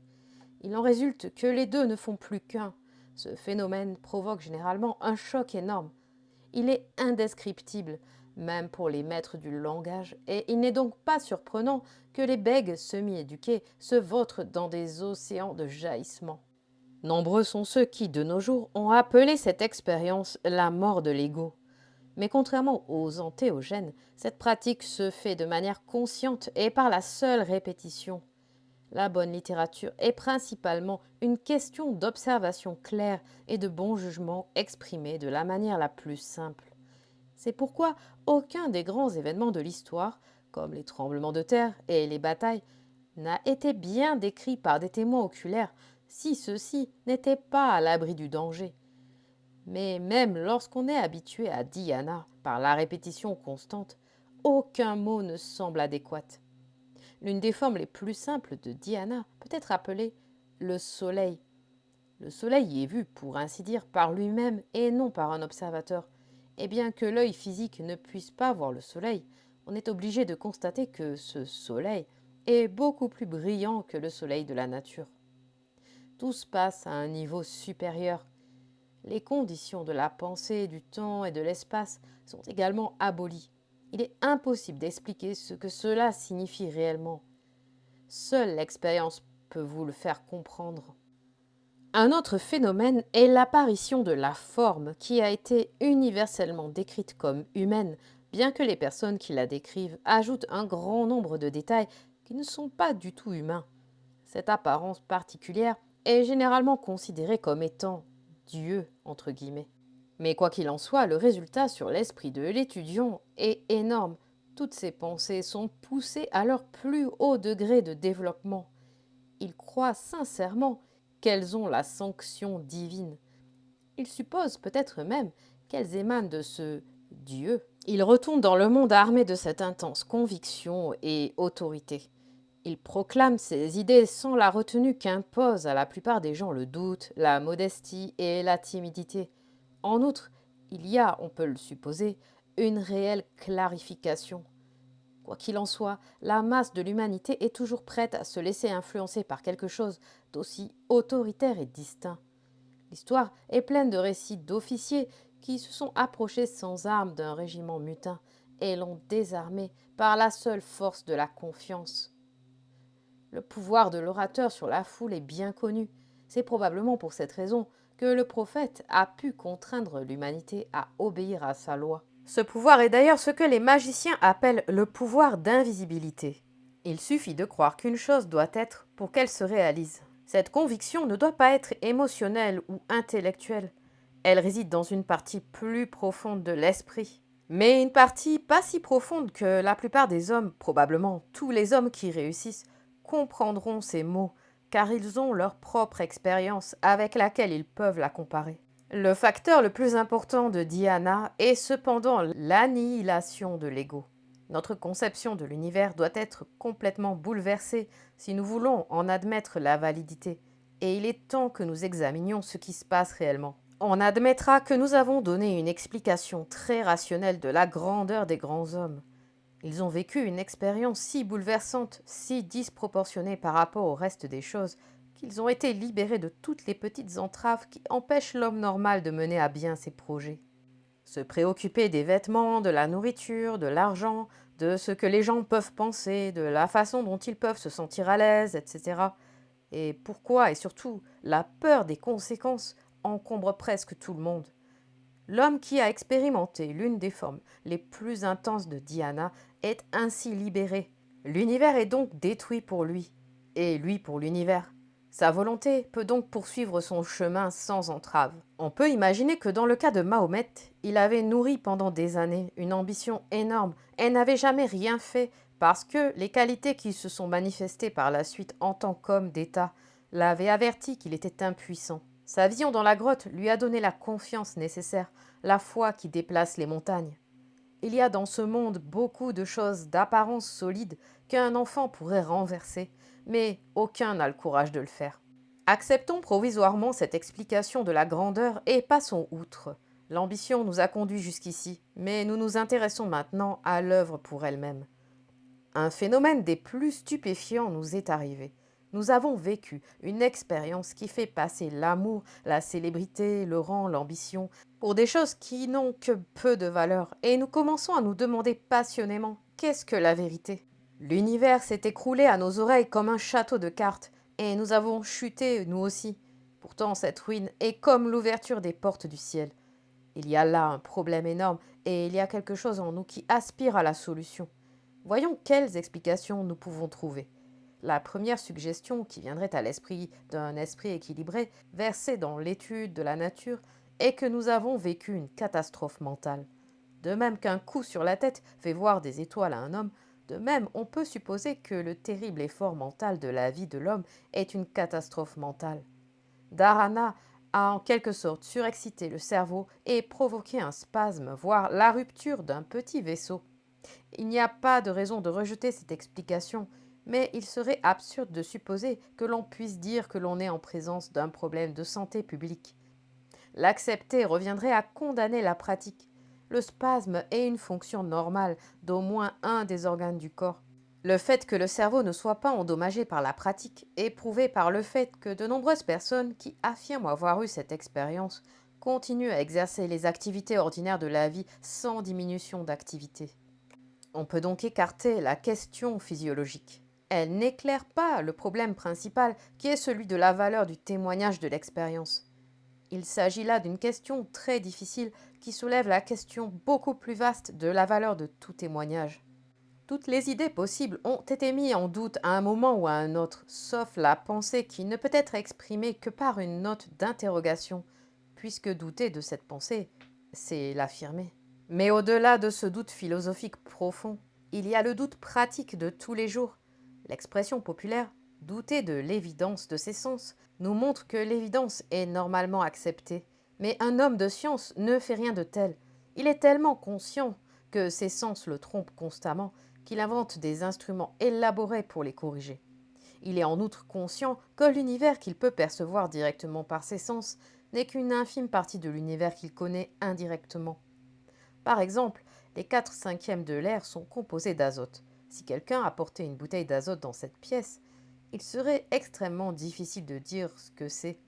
Il en résulte que les deux ne font plus qu'un. Ce phénomène provoque généralement un choc énorme. Il est indescriptible, même pour les maîtres du langage, et il n'est donc pas surprenant que les bègues semi-éduqués se vautrent dans des océans de jaillissements. Nombreux sont ceux qui, de nos jours, ont appelé cette expérience la mort de l'ego. Mais contrairement aux antéogènes, cette pratique se fait de manière consciente et par la seule répétition. La bonne littérature est principalement une question d'observation claire et de bon jugement exprimé de la manière la plus simple. C'est pourquoi aucun des grands événements de l'histoire, comme les tremblements de terre et les batailles, n'a été bien décrit par des témoins oculaires si ceux-ci n'étaient pas à l'abri du danger. Mais même lorsqu'on est habitué à dhyana par la répétition constante, aucun mot ne semble adéquat. L'une des formes les plus simples de dhyana peut être appelée le soleil. Le soleil y est vu, pour ainsi dire, par lui-même et non par un observateur. Et bien que l'œil physique ne puisse pas voir le soleil, on est obligé de constater que ce soleil est beaucoup plus brillant que le soleil de la nature. Tout se passe à un niveau supérieur. Les conditions de la pensée, du temps et de l'espace sont également abolies. Il est impossible d'expliquer ce que cela signifie réellement. Seule l'expérience peut vous le faire comprendre. Un autre phénomène est l'apparition de la forme qui a été universellement décrite comme humaine, bien que les personnes qui la décrivent ajoutent un grand nombre de détails qui ne sont pas du tout humains. Cette apparence particulière est généralement considérée comme étant Dieu, entre guillemets. Mais quoi qu'il en soit, le résultat sur l'esprit de l'étudiant est énorme. Toutes ses pensées sont poussées à leur plus haut degré de développement. Il croit sincèrement qu'elles ont la sanction divine. Il suppose peut-être même qu'elles émanent de ce Dieu. Il retourne dans le monde armé de cette intense conviction et autorité. Il proclame ses idées sans la retenue qu'imposent à la plupart des gens le doute, la modestie et la timidité. En outre, il y a, on peut le supposer, une réelle clarification. Quoi qu'il en soit, la masse de l'humanité est toujours prête à se laisser influencer par quelque chose d'aussi autoritaire et distinct. L'histoire est pleine de récits d'officiers qui se sont approchés sans armes d'un régiment mutin et l'ont désarmé par la seule force de la confiance. Le pouvoir de l'orateur sur la foule est bien connu. C'est probablement pour cette raison que le prophète a pu contraindre l'humanité à obéir à sa loi. Ce pouvoir est d'ailleurs ce que les magiciens appellent le pouvoir d'invisibilité. Il suffit de croire qu'une chose doit être pour qu'elle se réalise. Cette conviction ne doit pas être émotionnelle ou intellectuelle. Elle réside dans une partie plus profonde de l'esprit. Mais une partie pas si profonde que la plupart des hommes, probablement tous les hommes qui réussissent, comprendront ces mots, car ils ont leur propre expérience avec laquelle ils peuvent la comparer. Le facteur le plus important de dhyana est cependant l'annihilation de l'ego. Notre conception de l'univers doit être complètement bouleversée si nous voulons en admettre la validité, et il est temps que nous examinions ce qui se passe réellement. On admettra que nous avons donné une explication très rationnelle de la grandeur des grands hommes. Ils ont vécu une expérience si bouleversante, si disproportionnée par rapport au reste des choses, qu'ils ont été libérés de toutes les petites entraves qui empêchent l'homme normal de mener à bien ses projets. Se préoccuper des vêtements, de la nourriture, de l'argent, de ce que les gens peuvent penser, de la façon dont ils peuvent se sentir à l'aise, etc. Et pourquoi, et surtout, la peur des conséquences encombre presque tout le monde. L'homme qui a expérimenté l'une des formes les plus intenses de dhyana est ainsi libéré. L'univers est donc détruit pour lui, et lui pour l'univers. Sa volonté peut donc poursuivre son chemin sans entrave. On peut imaginer que dans le cas de Mahomet, il avait nourri pendant des années une ambition énorme et n'avait jamais rien fait parce que les qualités qui se sont manifestées par la suite en tant qu'homme d'État l'avaient averti qu'il était impuissant. Sa vision dans la grotte lui a donné la confiance nécessaire, la foi qui déplace les montagnes. Il y a dans ce monde beaucoup de choses d'apparence solide qu'un enfant pourrait renverser, mais aucun n'a le courage de le faire. Acceptons provisoirement cette explication de la grandeur et passons outre. L'ambition nous a conduits jusqu'ici, mais nous nous intéressons maintenant à l'œuvre pour elle-même. Un phénomène des plus stupéfiants nous est arrivé. Nous avons vécu une expérience qui fait passer l'amour, la célébrité, le rang, l'ambition pour des choses qui n'ont que peu de valeur et nous commençons à nous demander passionnément qu'est-ce que la vérité. L'univers s'est écroulé à nos oreilles comme un château de cartes et nous avons chuté nous aussi. Pourtant cette ruine est comme l'ouverture des portes du ciel. Il y a là un problème énorme et il y a quelque chose en nous qui aspire à la solution. Voyons quelles explications nous pouvons trouver. La première suggestion qui viendrait à l'esprit d'un esprit équilibré, versé dans l'étude de la nature, est que nous avons vécu une catastrophe mentale. De même qu'un coup sur la tête fait voir des étoiles à un homme, de même on peut supposer que le terrible effort mental de la vie de l'homme est une catastrophe mentale. Dharana a en quelque sorte surexcité le cerveau et provoqué un spasme, voire la rupture d'un petit vaisseau. Il n'y a pas de raison de rejeter cette explication, mais il serait absurde de supposer que l'on puisse dire que l'on est en présence d'un problème de santé publique. L'accepter reviendrait à condamner la pratique. Le spasme est une fonction normale d'au moins un des organes du corps. Le fait que le cerveau ne soit pas endommagé par la pratique est prouvé par le fait que de nombreuses personnes qui affirment avoir eu cette expérience continuent à exercer les activités ordinaires de la vie sans diminution d'activité. On peut donc écarter la question physiologique. Elle n'éclaire pas le problème principal qui est celui de la valeur du témoignage de l'expérience. Il s'agit là d'une question très difficile qui soulève la question beaucoup plus vaste de la valeur de tout témoignage. Toutes les idées possibles ont été mises en doute à un moment ou à un autre, sauf la pensée qui ne peut être exprimée que par une note d'interrogation, puisque douter de cette pensée, c'est l'affirmer. Mais au-delà de ce doute philosophique profond, il y a le doute pratique de tous les jours. L'expression populaire douter de l'évidence de ses sens nous montre que l'évidence est normalement acceptée. Mais un homme de science ne fait rien de tel. Il est tellement conscient que ses sens le trompent constamment qu'il invente des instruments élaborés pour les corriger. Il est en outre conscient que l'univers qu'il peut percevoir directement par ses sens n'est qu'une infime partie de l'univers qu'il connaît indirectement. Par exemple, les 4/5 de l'air sont composés d'azote. Si quelqu'un apportait une bouteille d'azote dans cette pièce, il serait extrêmement difficile de dire ce que c'est.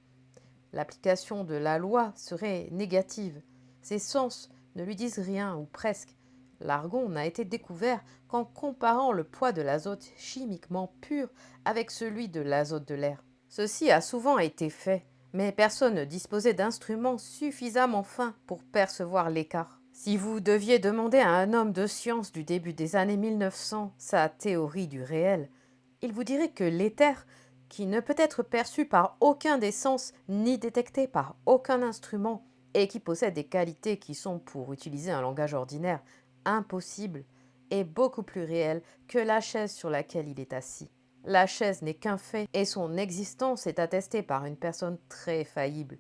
L'application de la loi serait négative. Ses sens ne lui disent rien, ou presque. L'argon n'a été découvert qu'en comparant le poids de l'azote chimiquement pur avec celui de l'azote de l'air. Ceci a souvent été fait, mais personne ne disposait d'instruments suffisamment fins pour percevoir l'écart. Si vous deviez demander à un homme de science du début des années 1900 sa théorie du réel, il vous dirait que l'éther, qui ne peut être perçu par aucun des sens ni détecté par aucun instrument, et qui possède des qualités qui sont, pour utiliser un langage ordinaire, impossibles, est beaucoup plus réel que la chaise sur laquelle il est assis. La chaise n'est qu'un fait et son existence est attestée par une personne très faillible.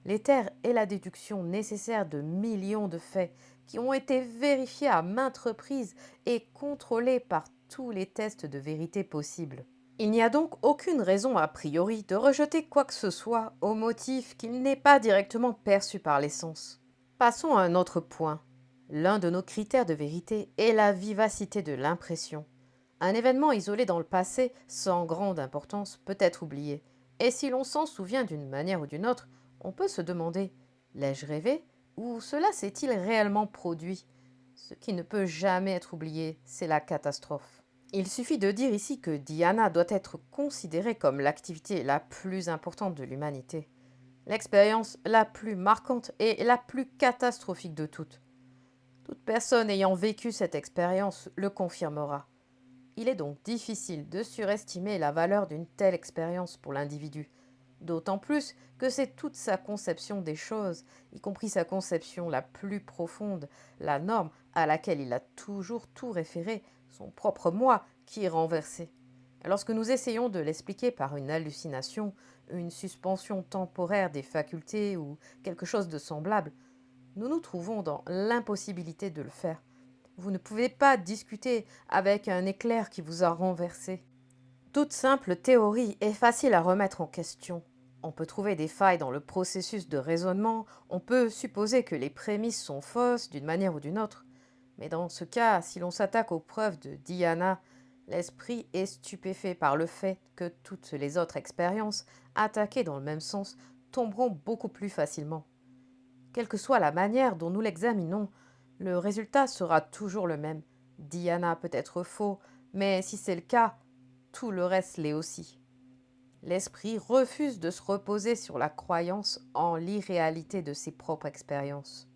L'éther est la déduction nécessaire de millions de faits qui ont été vérifiés à maintes reprises et contrôlés par tous les tests de vérité possibles. Il n'y a donc aucune raison a priori de rejeter quoi que ce soit au motif qu'il n'est pas directement perçu par les sens. Passons à un autre point. L'un de nos critères de vérité est la vivacité de l'impression. Un événement isolé dans le passé, sans grande importance, peut être oublié. Et si l'on s'en souvient d'une manière ou d'une autre, on peut se demander: l'ai-je rêvé ou cela s'est-il réellement produit? Ce qui ne peut jamais être oublié, c'est la catastrophe. Il suffit de dire ici que Dhyana doit être considérée comme l'activité la plus importante de l'humanité, l'expérience la plus marquante et la plus catastrophique de toutes. Toute personne ayant vécu cette expérience le confirmera. Il est donc difficile de surestimer la valeur d'une telle expérience pour l'individu, d'autant plus que c'est toute sa conception des choses, y compris sa conception la plus profonde, la norme à laquelle il a toujours tout référé, son propre moi, qui est renversé. Lorsque nous essayons de l'expliquer par une hallucination, une suspension temporaire des facultés ou quelque chose de semblable, nous nous trouvons dans l'impossibilité de le faire. Vous ne pouvez pas discuter avec un éclair qui vous a renversé. Toute simple théorie est facile à remettre en question. On peut trouver des failles dans le processus de raisonnement, on peut supposer que les prémices sont fausses d'une manière ou d'une autre. Mais dans ce cas, si l'on s'attaque aux preuves de Dhyana, l'esprit est stupéfait par le fait que toutes les autres expériences, attaquées dans le même sens, tomberont beaucoup plus facilement. Quelle que soit la manière dont nous l'examinons, le résultat sera toujours le même. Dhyana peut être faux, mais si c'est le cas, tout le reste l'est aussi. L'esprit refuse de se reposer sur la croyance en l'irréalité de ses propres expériences.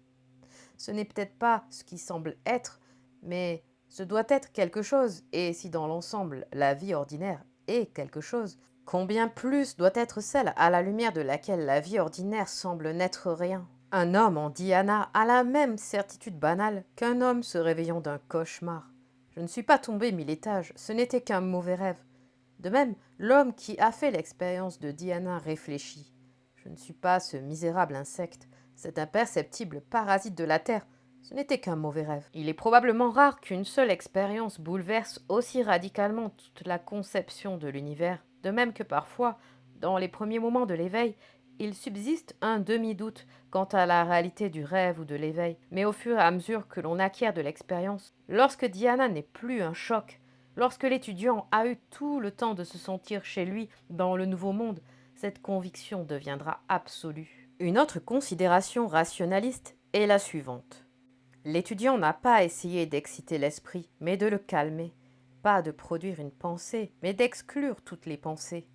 Ce n'est peut-être pas ce qui semble être, mais ce doit être quelque chose, et si dans l'ensemble la vie ordinaire est quelque chose, combien plus doit être celle à la lumière de laquelle la vie ordinaire semble n'être rien. Un homme en dhyana a la même certitude banale qu'un homme se réveillant d'un cauchemar. Je ne suis pas tombé 1000 étages, ce n'était qu'un mauvais rêve. De même, l'homme qui a fait l'expérience de dhyana réfléchit. Je ne suis pas ce misérable insecte, cet imperceptible parasite de la terre. Ce n'était qu'un mauvais rêve. Il est probablement rare qu'une seule expérience bouleverse aussi radicalement toute la conception de l'univers, de même que parfois, dans les premiers moments de l'éveil, il subsiste un demi-doute quant à la réalité du rêve ou de l'éveil, mais au fur et à mesure que l'on acquiert de l'expérience, lorsque dhyana n'est plus un choc, lorsque l'étudiant a eu tout le temps de se sentir chez lui dans le nouveau monde, cette conviction deviendra absolue. Une autre considération rationaliste est la suivante. L'étudiant n'a pas essayé d'exciter l'esprit, mais de le calmer, pas de produire une pensée, mais d'exclure toutes les pensées,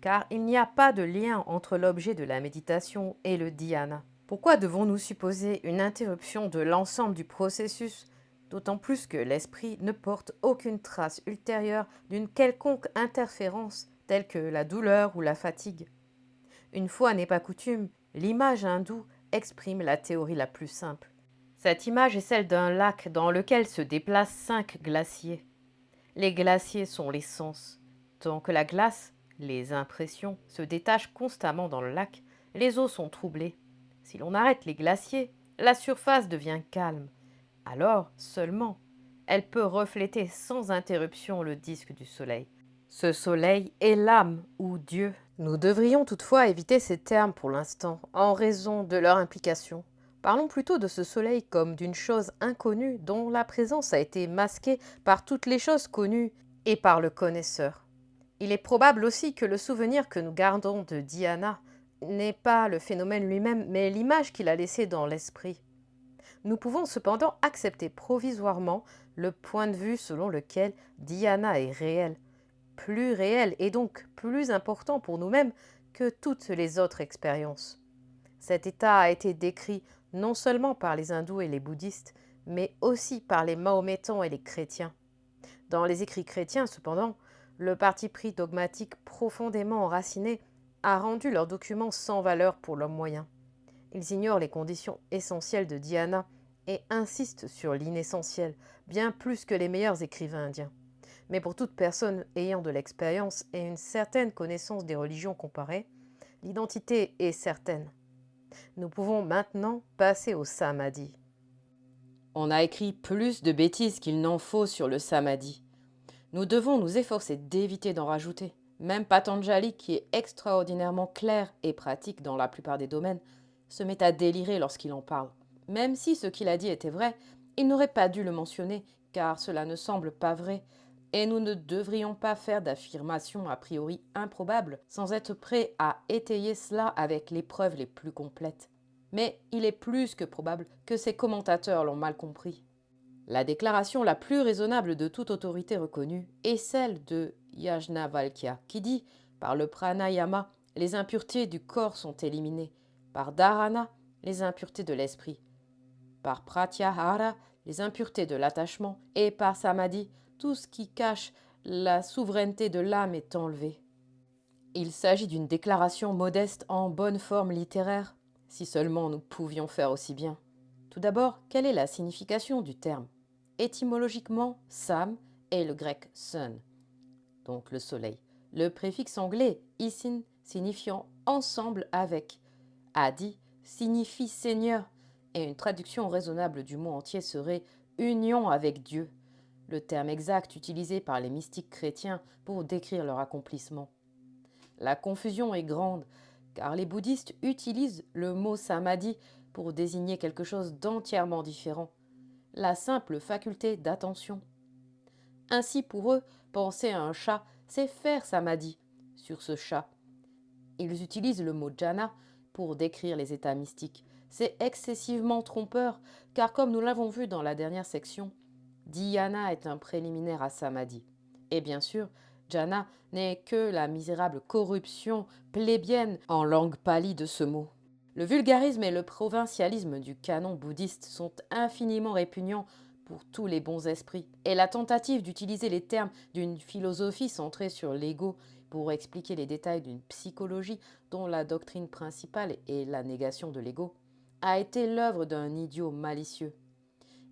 car il n'y a pas de lien entre l'objet de la méditation et le dhyana. Pourquoi devons-nous supposer une interruption de l'ensemble du processus, d'autant plus que l'esprit ne porte aucune trace ultérieure d'une quelconque interférence telle que la douleur ou la fatigue? Une fois n'est pas coutume, l'image hindoue exprime la théorie la plus simple. Cette image est celle d'un lac dans lequel se déplacent 5 glaciers. Les glaciers sont les sens. Tant que la glace, les impressions, se détachent constamment dans le lac, les eaux sont troublées. Si l'on arrête les glaciers, la surface devient calme. Alors, seulement, elle peut refléter sans interruption le disque du soleil. Ce soleil est l'âme ou Dieu. Nous devrions toutefois éviter ces termes pour l'instant, en raison de leur implication. Parlons plutôt de ce soleil comme d'une chose inconnue dont la présence a été masquée par toutes les choses connues et par le connaisseur. Il est probable aussi que le souvenir que nous gardons de Dhyana n'est pas le phénomène lui-même, mais l'image qu'il a laissée dans l'esprit. Nous pouvons cependant accepter provisoirement le point de vue selon lequel Dhyana est réel et donc plus important pour nous-mêmes que toutes les autres expériences. Cet état a été décrit non seulement par les hindous et les bouddhistes, mais aussi par les mahométans et les chrétiens. Dans les écrits chrétiens, cependant, le parti pris dogmatique profondément enraciné a rendu leurs documents sans valeur pour l'homme moyen. Ils ignorent les conditions essentielles de dhyana et insistent sur l'inessentiel, bien plus que les meilleurs écrivains indiens. Mais pour toute personne ayant de l'expérience et une certaine connaissance des religions comparées, l'identité est certaine. Nous pouvons maintenant passer au samadhi. On a écrit plus de bêtises qu'il n'en faut sur le samadhi. Nous devons nous efforcer d'éviter d'en rajouter. Même Patanjali, qui est extraordinairement clair et pratique dans la plupart des domaines, se met à délirer lorsqu'il en parle. Même si ce qu'il a dit était vrai, il n'aurait pas dû le mentionner, car cela ne semble pas vrai, et nous ne devrions pas faire d'affirmations a priori improbables sans être prêts à étayer cela avec les preuves les plus complètes. Mais il est plus que probable que ses commentateurs l'ont mal compris. La déclaration la plus raisonnable de toute autorité reconnue est celle de Yajnavalkya, qui dit « Par le pranayama, les impuretés du corps sont éliminées, par dharana, les impuretés de l'esprit, par pratyahara, les impuretés de l'attachement, et par samadhi, tout ce qui cache la souveraineté de l'âme est enlevé. » Il s'agit d'une déclaration modeste en bonne forme littéraire, si seulement nous pouvions faire aussi bien. Tout d'abord, quelle est la signification du terme? Étymologiquement, Sam est le grec sun, donc le soleil. Le préfixe anglais isin signifiant ensemble avec. Adi signifie seigneur, et une traduction raisonnable du mot entier serait union avec Dieu, le terme exact utilisé par les mystiques chrétiens pour décrire leur accomplissement. La confusion est grande, car les bouddhistes utilisent le mot samadhi pour désigner quelque chose d'entièrement différent, la simple faculté d'attention. Ainsi pour eux, penser à un chat, c'est faire samadhi sur ce chat. Ils utilisent le mot jhana pour décrire les états mystiques. C'est excessivement trompeur, car comme nous l'avons vu dans la dernière section, dhyana est un préliminaire à samadhi. Et bien sûr, jhana n'est que la misérable corruption plébéienne en langue pali de ce mot. Le vulgarisme et le provincialisme du canon bouddhiste sont infiniment répugnants pour tous les bons esprits, et la tentative d'utiliser les termes d'une philosophie centrée sur l'ego pour expliquer les détails d'une psychologie dont la doctrine principale est la négation de l'ego a été l'œuvre d'un idiot malicieux.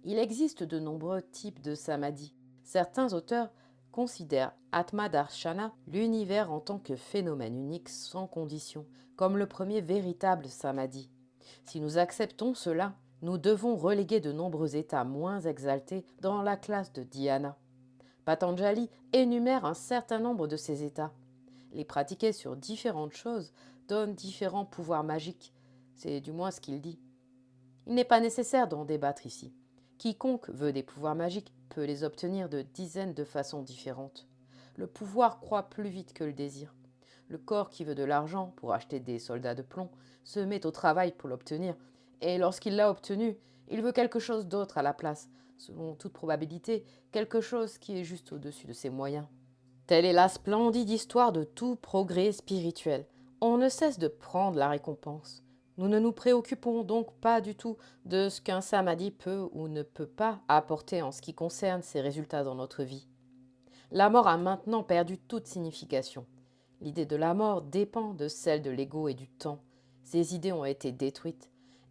Il existe de nombreux types de samadhi. Certains auteurs considèrent Atma Darshana, l'univers en tant que phénomène unique sans condition, comme le premier véritable samadhi. Si nous acceptons cela, nous devons reléguer de nombreux états moins exaltés dans la classe de dhyana. Patanjali énumère un certain nombre de ces états. Les pratiquer sur différentes choses donne différents pouvoirs magiques. C'est du moins ce qu'il dit. Il n'est pas nécessaire d'en débattre ici. Quiconque veut des pouvoirs magiques peut les obtenir de dizaines de façons différentes. Le pouvoir croît plus vite que le désir. Le corps qui veut de l'argent pour acheter des soldats de plomb se met au travail pour l'obtenir, et lorsqu'il l'a obtenu, il veut quelque chose d'autre à la place, selon toute probabilité, quelque chose qui est juste au-dessus de ses moyens. Telle est la splendide histoire de tout progrès spirituel. On ne cesse de prendre la récompense. Nous ne nous préoccupons donc pas du tout de ce qu'un samadhi peut ou ne peut pas apporter en ce qui concerne ses résultats dans notre vie. La mort a maintenant perdu toute signification. L'idée de la mort dépend de celle de l'ego et du temps. Ces idées ont été détruites.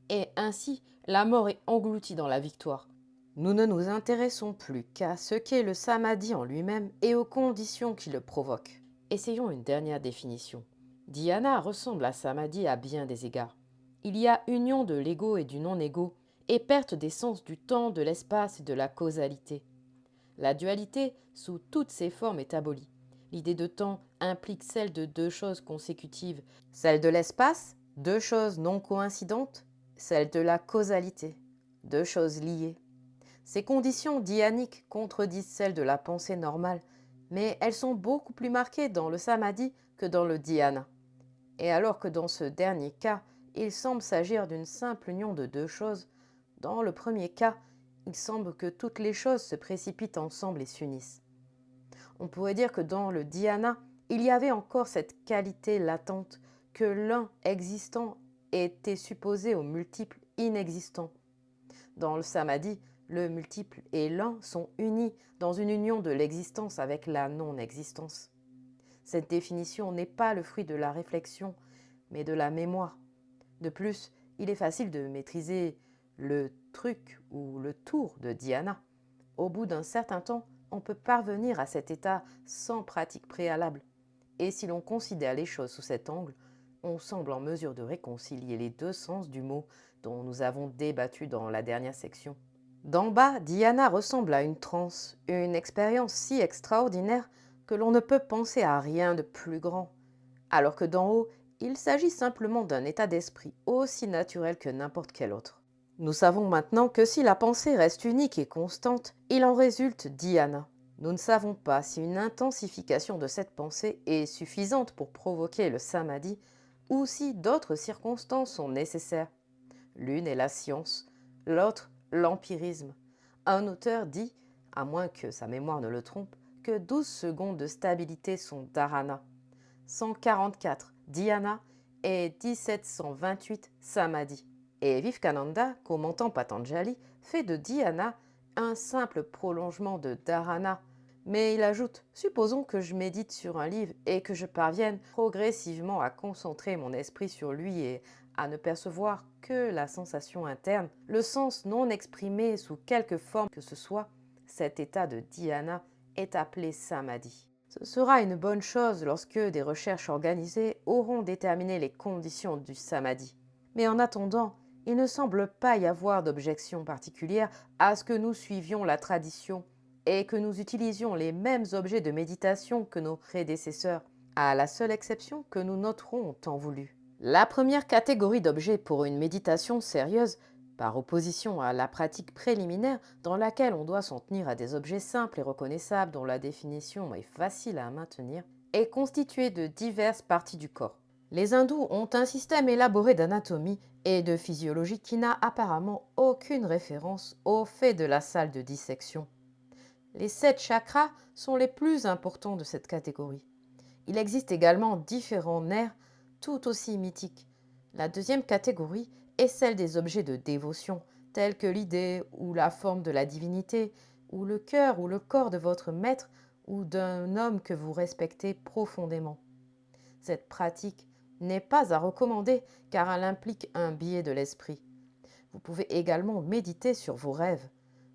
Et ainsi, la mort est engloutie dans la victoire. Nous ne nous intéressons plus qu'à ce qu'est le samadhi en lui-même et aux conditions qui le provoquent. Essayons une dernière définition. Dhyana ressemble à samadhi à bien des égards. Il y a union de l'ego et du non-ego, et perte des sens du temps, de l'espace et de la causalité. La dualité, sous toutes ses formes, est abolie. L'idée de temps implique celle de deux choses consécutives. Celle de l'espace, deux choses non coïncidentes. Celle de la causalité, deux choses liées. Ces conditions dhyaniques contredisent celles de la pensée normale, mais elles sont beaucoup plus marquées dans le samadhi que dans le dhyana. Et alors que dans ce dernier cas, il semble s'agir d'une simple union de deux choses, dans le premier cas, il semble que toutes les choses se précipitent ensemble et s'unissent. On pourrait dire que dans le dhyana, il y avait encore cette qualité latente que l'un existant était supposé au multiple inexistant. Dans le samadhi, le multiple et l'un sont unis dans une union de l'existence avec la non-existence. Cette définition n'est pas le fruit de la réflexion, mais de la mémoire. De plus, il est facile de maîtriser le truc ou le tour de dhyana. Au bout d'un certain temps, on peut parvenir à cet état sans pratique préalable. Et si l'on considère les choses sous cet angle, on semble en mesure de réconcilier les deux sens du mot dont nous avons débattu dans la dernière section. D'en bas, dhyana ressemble à une transe, une expérience si extraordinaire que l'on ne peut penser à rien de plus grand, alors que d'en haut, il s'agit simplement d'un état d'esprit aussi naturel que n'importe quel autre. Nous savons maintenant que si la pensée reste unique et constante, il en résulte dhyana. Nous ne savons pas si une intensification de cette pensée est suffisante pour provoquer le samadhi ou si d'autres circonstances sont nécessaires. L'une est la science, l'autre l'empirisme. Un auteur dit, à moins que sa mémoire ne le trompe, que 12 secondes de stabilité sont dharana, 144 dhyana et 1728 samadhi. Et Vivekananda, commentant Patanjali, fait de dhyana un simple prolongement de dharana. Mais il ajoute, supposons que je médite sur un livre et que je parvienne progressivement à concentrer mon esprit sur lui et à ne percevoir que la sensation interne, le sens non exprimé sous quelque forme que ce soit, cet état de dhyana est appelé samadhi. Ce sera une bonne chose lorsque des recherches organisées auront déterminé les conditions du samadhi. Mais en attendant, Il ne semble pas y avoir d'objection particulière à ce que nous suivions la tradition et que nous utilisions les mêmes objets de méditation que nos prédécesseurs, à la seule exception que nous noterons en temps voulu. La première catégorie d'objets pour une méditation sérieuse, par opposition à la pratique préliminaire dans laquelle on doit s'en tenir à des objets simples et reconnaissables dont la définition est facile à maintenir, est constituée de diverses parties du corps. Les hindous ont un système élaboré d'anatomie et de physiologie qui n'a apparemment aucune référence au fait de la salle de dissection. Les 7 chakras sont les plus importants de cette catégorie. Il existe également différents nerfs tout aussi mythiques. La deuxième catégorie est celle des objets de dévotion, tels que l'idée ou la forme de la divinité, ou le cœur ou le corps de votre maître ou d'un homme que vous respectez profondément. Cette pratique n'est pas à recommander car elle implique un biais de l'esprit. Vous pouvez également méditer sur vos rêves.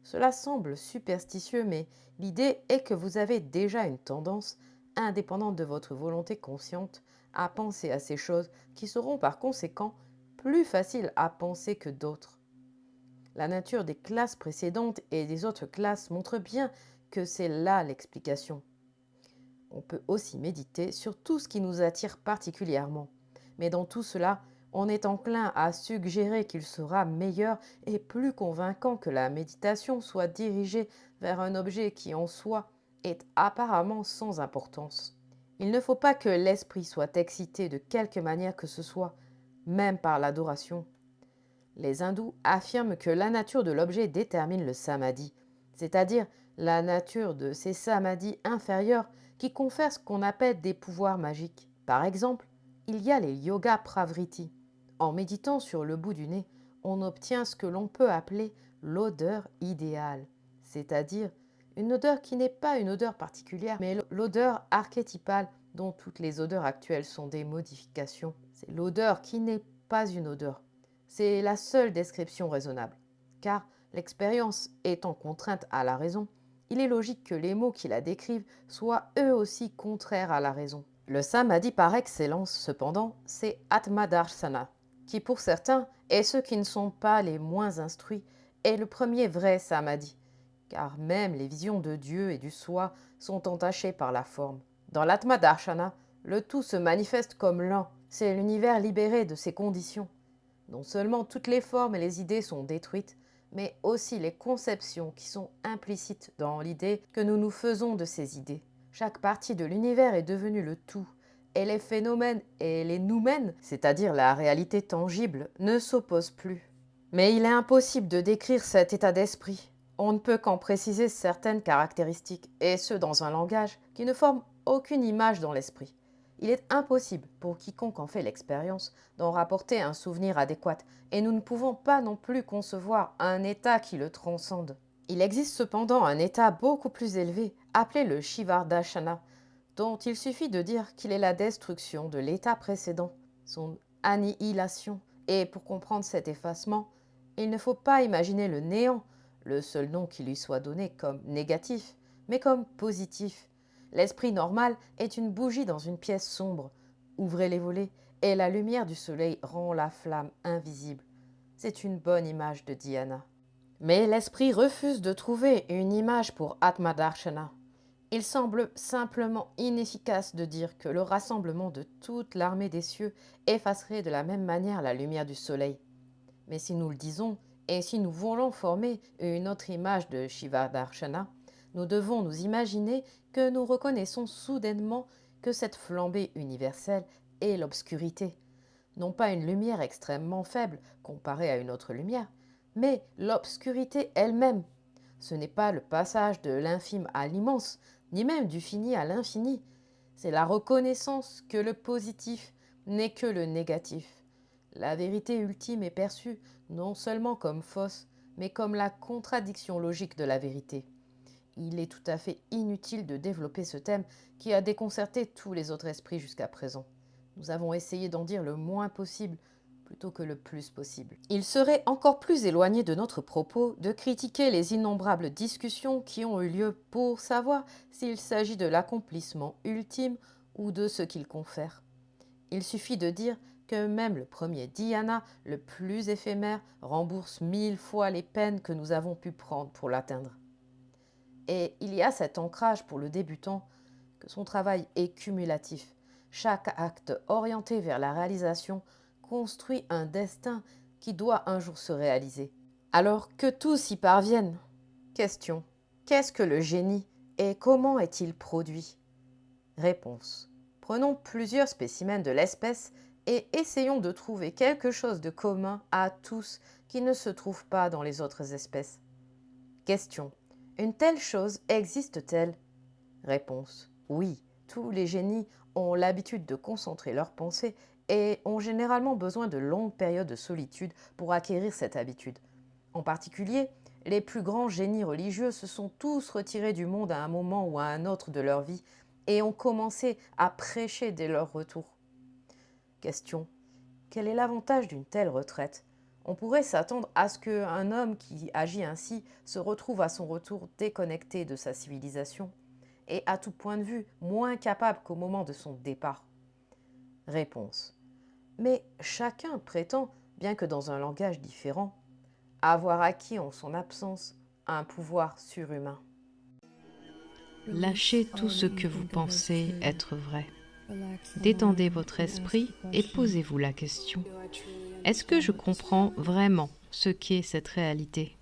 Cela semble superstitieux, mais l'idée est que vous avez déjà une tendance, indépendante de votre volonté consciente, à penser à ces choses qui seront par conséquent plus faciles à penser que d'autres. La nature des classes précédentes et des autres classes montre bien que c'est là l'explication. On peut aussi méditer sur tout ce qui nous attire particulièrement. Mais dans tout cela, on est enclin à suggérer qu'il sera meilleur et plus convaincant que la méditation soit dirigée vers un objet qui en soi est apparemment sans importance. Il ne faut pas que l'esprit soit excité de quelque manière que ce soit, même par l'adoration. Les hindous affirment que la nature de l'objet détermine le samadhi, c'est-à-dire la nature de ces samadhis inférieurs qui confèrent ce qu'on appelle des pouvoirs magiques. Par exemple, il y a les yoga pravriti. En méditant sur le bout du nez, on obtient ce que l'on peut appeler l'odeur idéale, c'est-à-dire une odeur qui n'est pas une odeur particulière, mais l'odeur archétypale dont toutes les odeurs actuelles sont des modifications. C'est l'odeur qui n'est pas une odeur. C'est la seule description raisonnable, car l'expérience étant contrainte à la raison, il est logique que les mots qui la décrivent soient eux aussi contraires à la raison. Le samadhi par excellence, cependant, c'est Atmadarsana, qui pour certains, et ceux qui ne sont pas les moins instruits, est le premier vrai samadhi, car même les visions de Dieu et du soi sont entachées par la forme. Dans l'Atmadarshana, le tout se manifeste comme l'un, c'est l'univers libéré de ses conditions. Non seulement toutes les formes et les idées sont détruites, mais aussi les conceptions qui sont implicites dans l'idée que nous nous faisons de ces idées. Chaque partie de l'univers est devenue le tout, et les phénomènes et les noumènes, c'est-à-dire la réalité tangible, ne s'opposent plus. Mais il est impossible de décrire cet état d'esprit. On ne peut qu'en préciser certaines caractéristiques, et ce dans un langage qui ne forme aucune image dans l'esprit. Il est impossible pour quiconque en fait l'expérience d'en rapporter un souvenir adéquat, et nous ne pouvons pas non plus concevoir un état qui le transcende. Il existe cependant un état beaucoup plus élevé, appelé le Shivardhana, dont il suffit de dire qu'il est la destruction de l'état précédent, son annihilation. Et pour comprendre cet effacement, il ne faut pas imaginer le néant, le seul nom qui lui soit donné, comme négatif, mais comme positif. L'esprit normal est une bougie dans une pièce sombre. Ouvrez les volets et la lumière du soleil rend la flamme invisible. C'est une bonne image de Dhyana. Mais l'esprit refuse de trouver une image pour Atmadarshana. Il semble simplement inefficace de dire que le rassemblement de toute l'armée des cieux effacerait de la même manière la lumière du soleil. Mais si nous le disons, et si nous voulons former une autre image de Shivardhana, nous devons nous imaginer que nous reconnaissons soudainement que cette flambée universelle est l'obscurité. Non pas une lumière extrêmement faible comparée à une autre lumière, mais l'obscurité elle-même. Ce n'est pas le passage de l'infime à l'immense, ni même du fini à l'infini. C'est la reconnaissance que le positif n'est que le négatif. La vérité ultime est perçue non seulement comme fausse, mais comme la contradiction logique de la vérité. Il est tout à fait inutile de développer ce thème qui a déconcerté tous les autres esprits jusqu'à présent. Nous avons essayé d'en dire le moins possible plutôt que le plus possible. Il serait encore plus éloigné de notre propos de critiquer les innombrables discussions qui ont eu lieu pour savoir s'il s'agit de l'accomplissement ultime ou de ce qu'il confère. Il suffit de dire que même le premier dhyana, le plus éphémère, rembourse 1000 fois les peines que nous avons pu prendre pour l'atteindre. Et il y a cet ancrage pour le débutant que son travail est cumulatif. Chaque acte orienté vers la réalisation construit un destin qui doit un jour se réaliser. Alors que tous y parviennent. Question. Qu'est-ce que le génie et comment est-il produit? Réponse. Prenons plusieurs spécimens de l'espèce et essayons de trouver quelque chose de commun à tous qui ne se trouve pas dans les autres espèces. Question. Une telle chose existe-t-elle? Réponse. Oui, tous les génies ont l'habitude de concentrer leurs pensées et ont généralement besoin de longues périodes de solitude pour acquérir cette habitude. En particulier, les plus grands génies religieux se sont tous retirés du monde à un moment ou à un autre de leur vie et ont commencé à prêcher dès leur retour. Question. Quel est l'avantage d'une telle retraite? On pourrait s'attendre à ce qu'un homme qui agit ainsi se retrouve à son retour déconnecté de sa civilisation et à tout point de vue moins capable qu'au moment de son départ. Réponse. Mais chacun prétend, bien que dans un langage différent, avoir acquis en son absence un pouvoir surhumain. Lâchez tout ce que vous pensez être vrai. Détendez votre esprit et posez-vous la question. Est-ce que je comprends vraiment ce qu'est cette réalité ?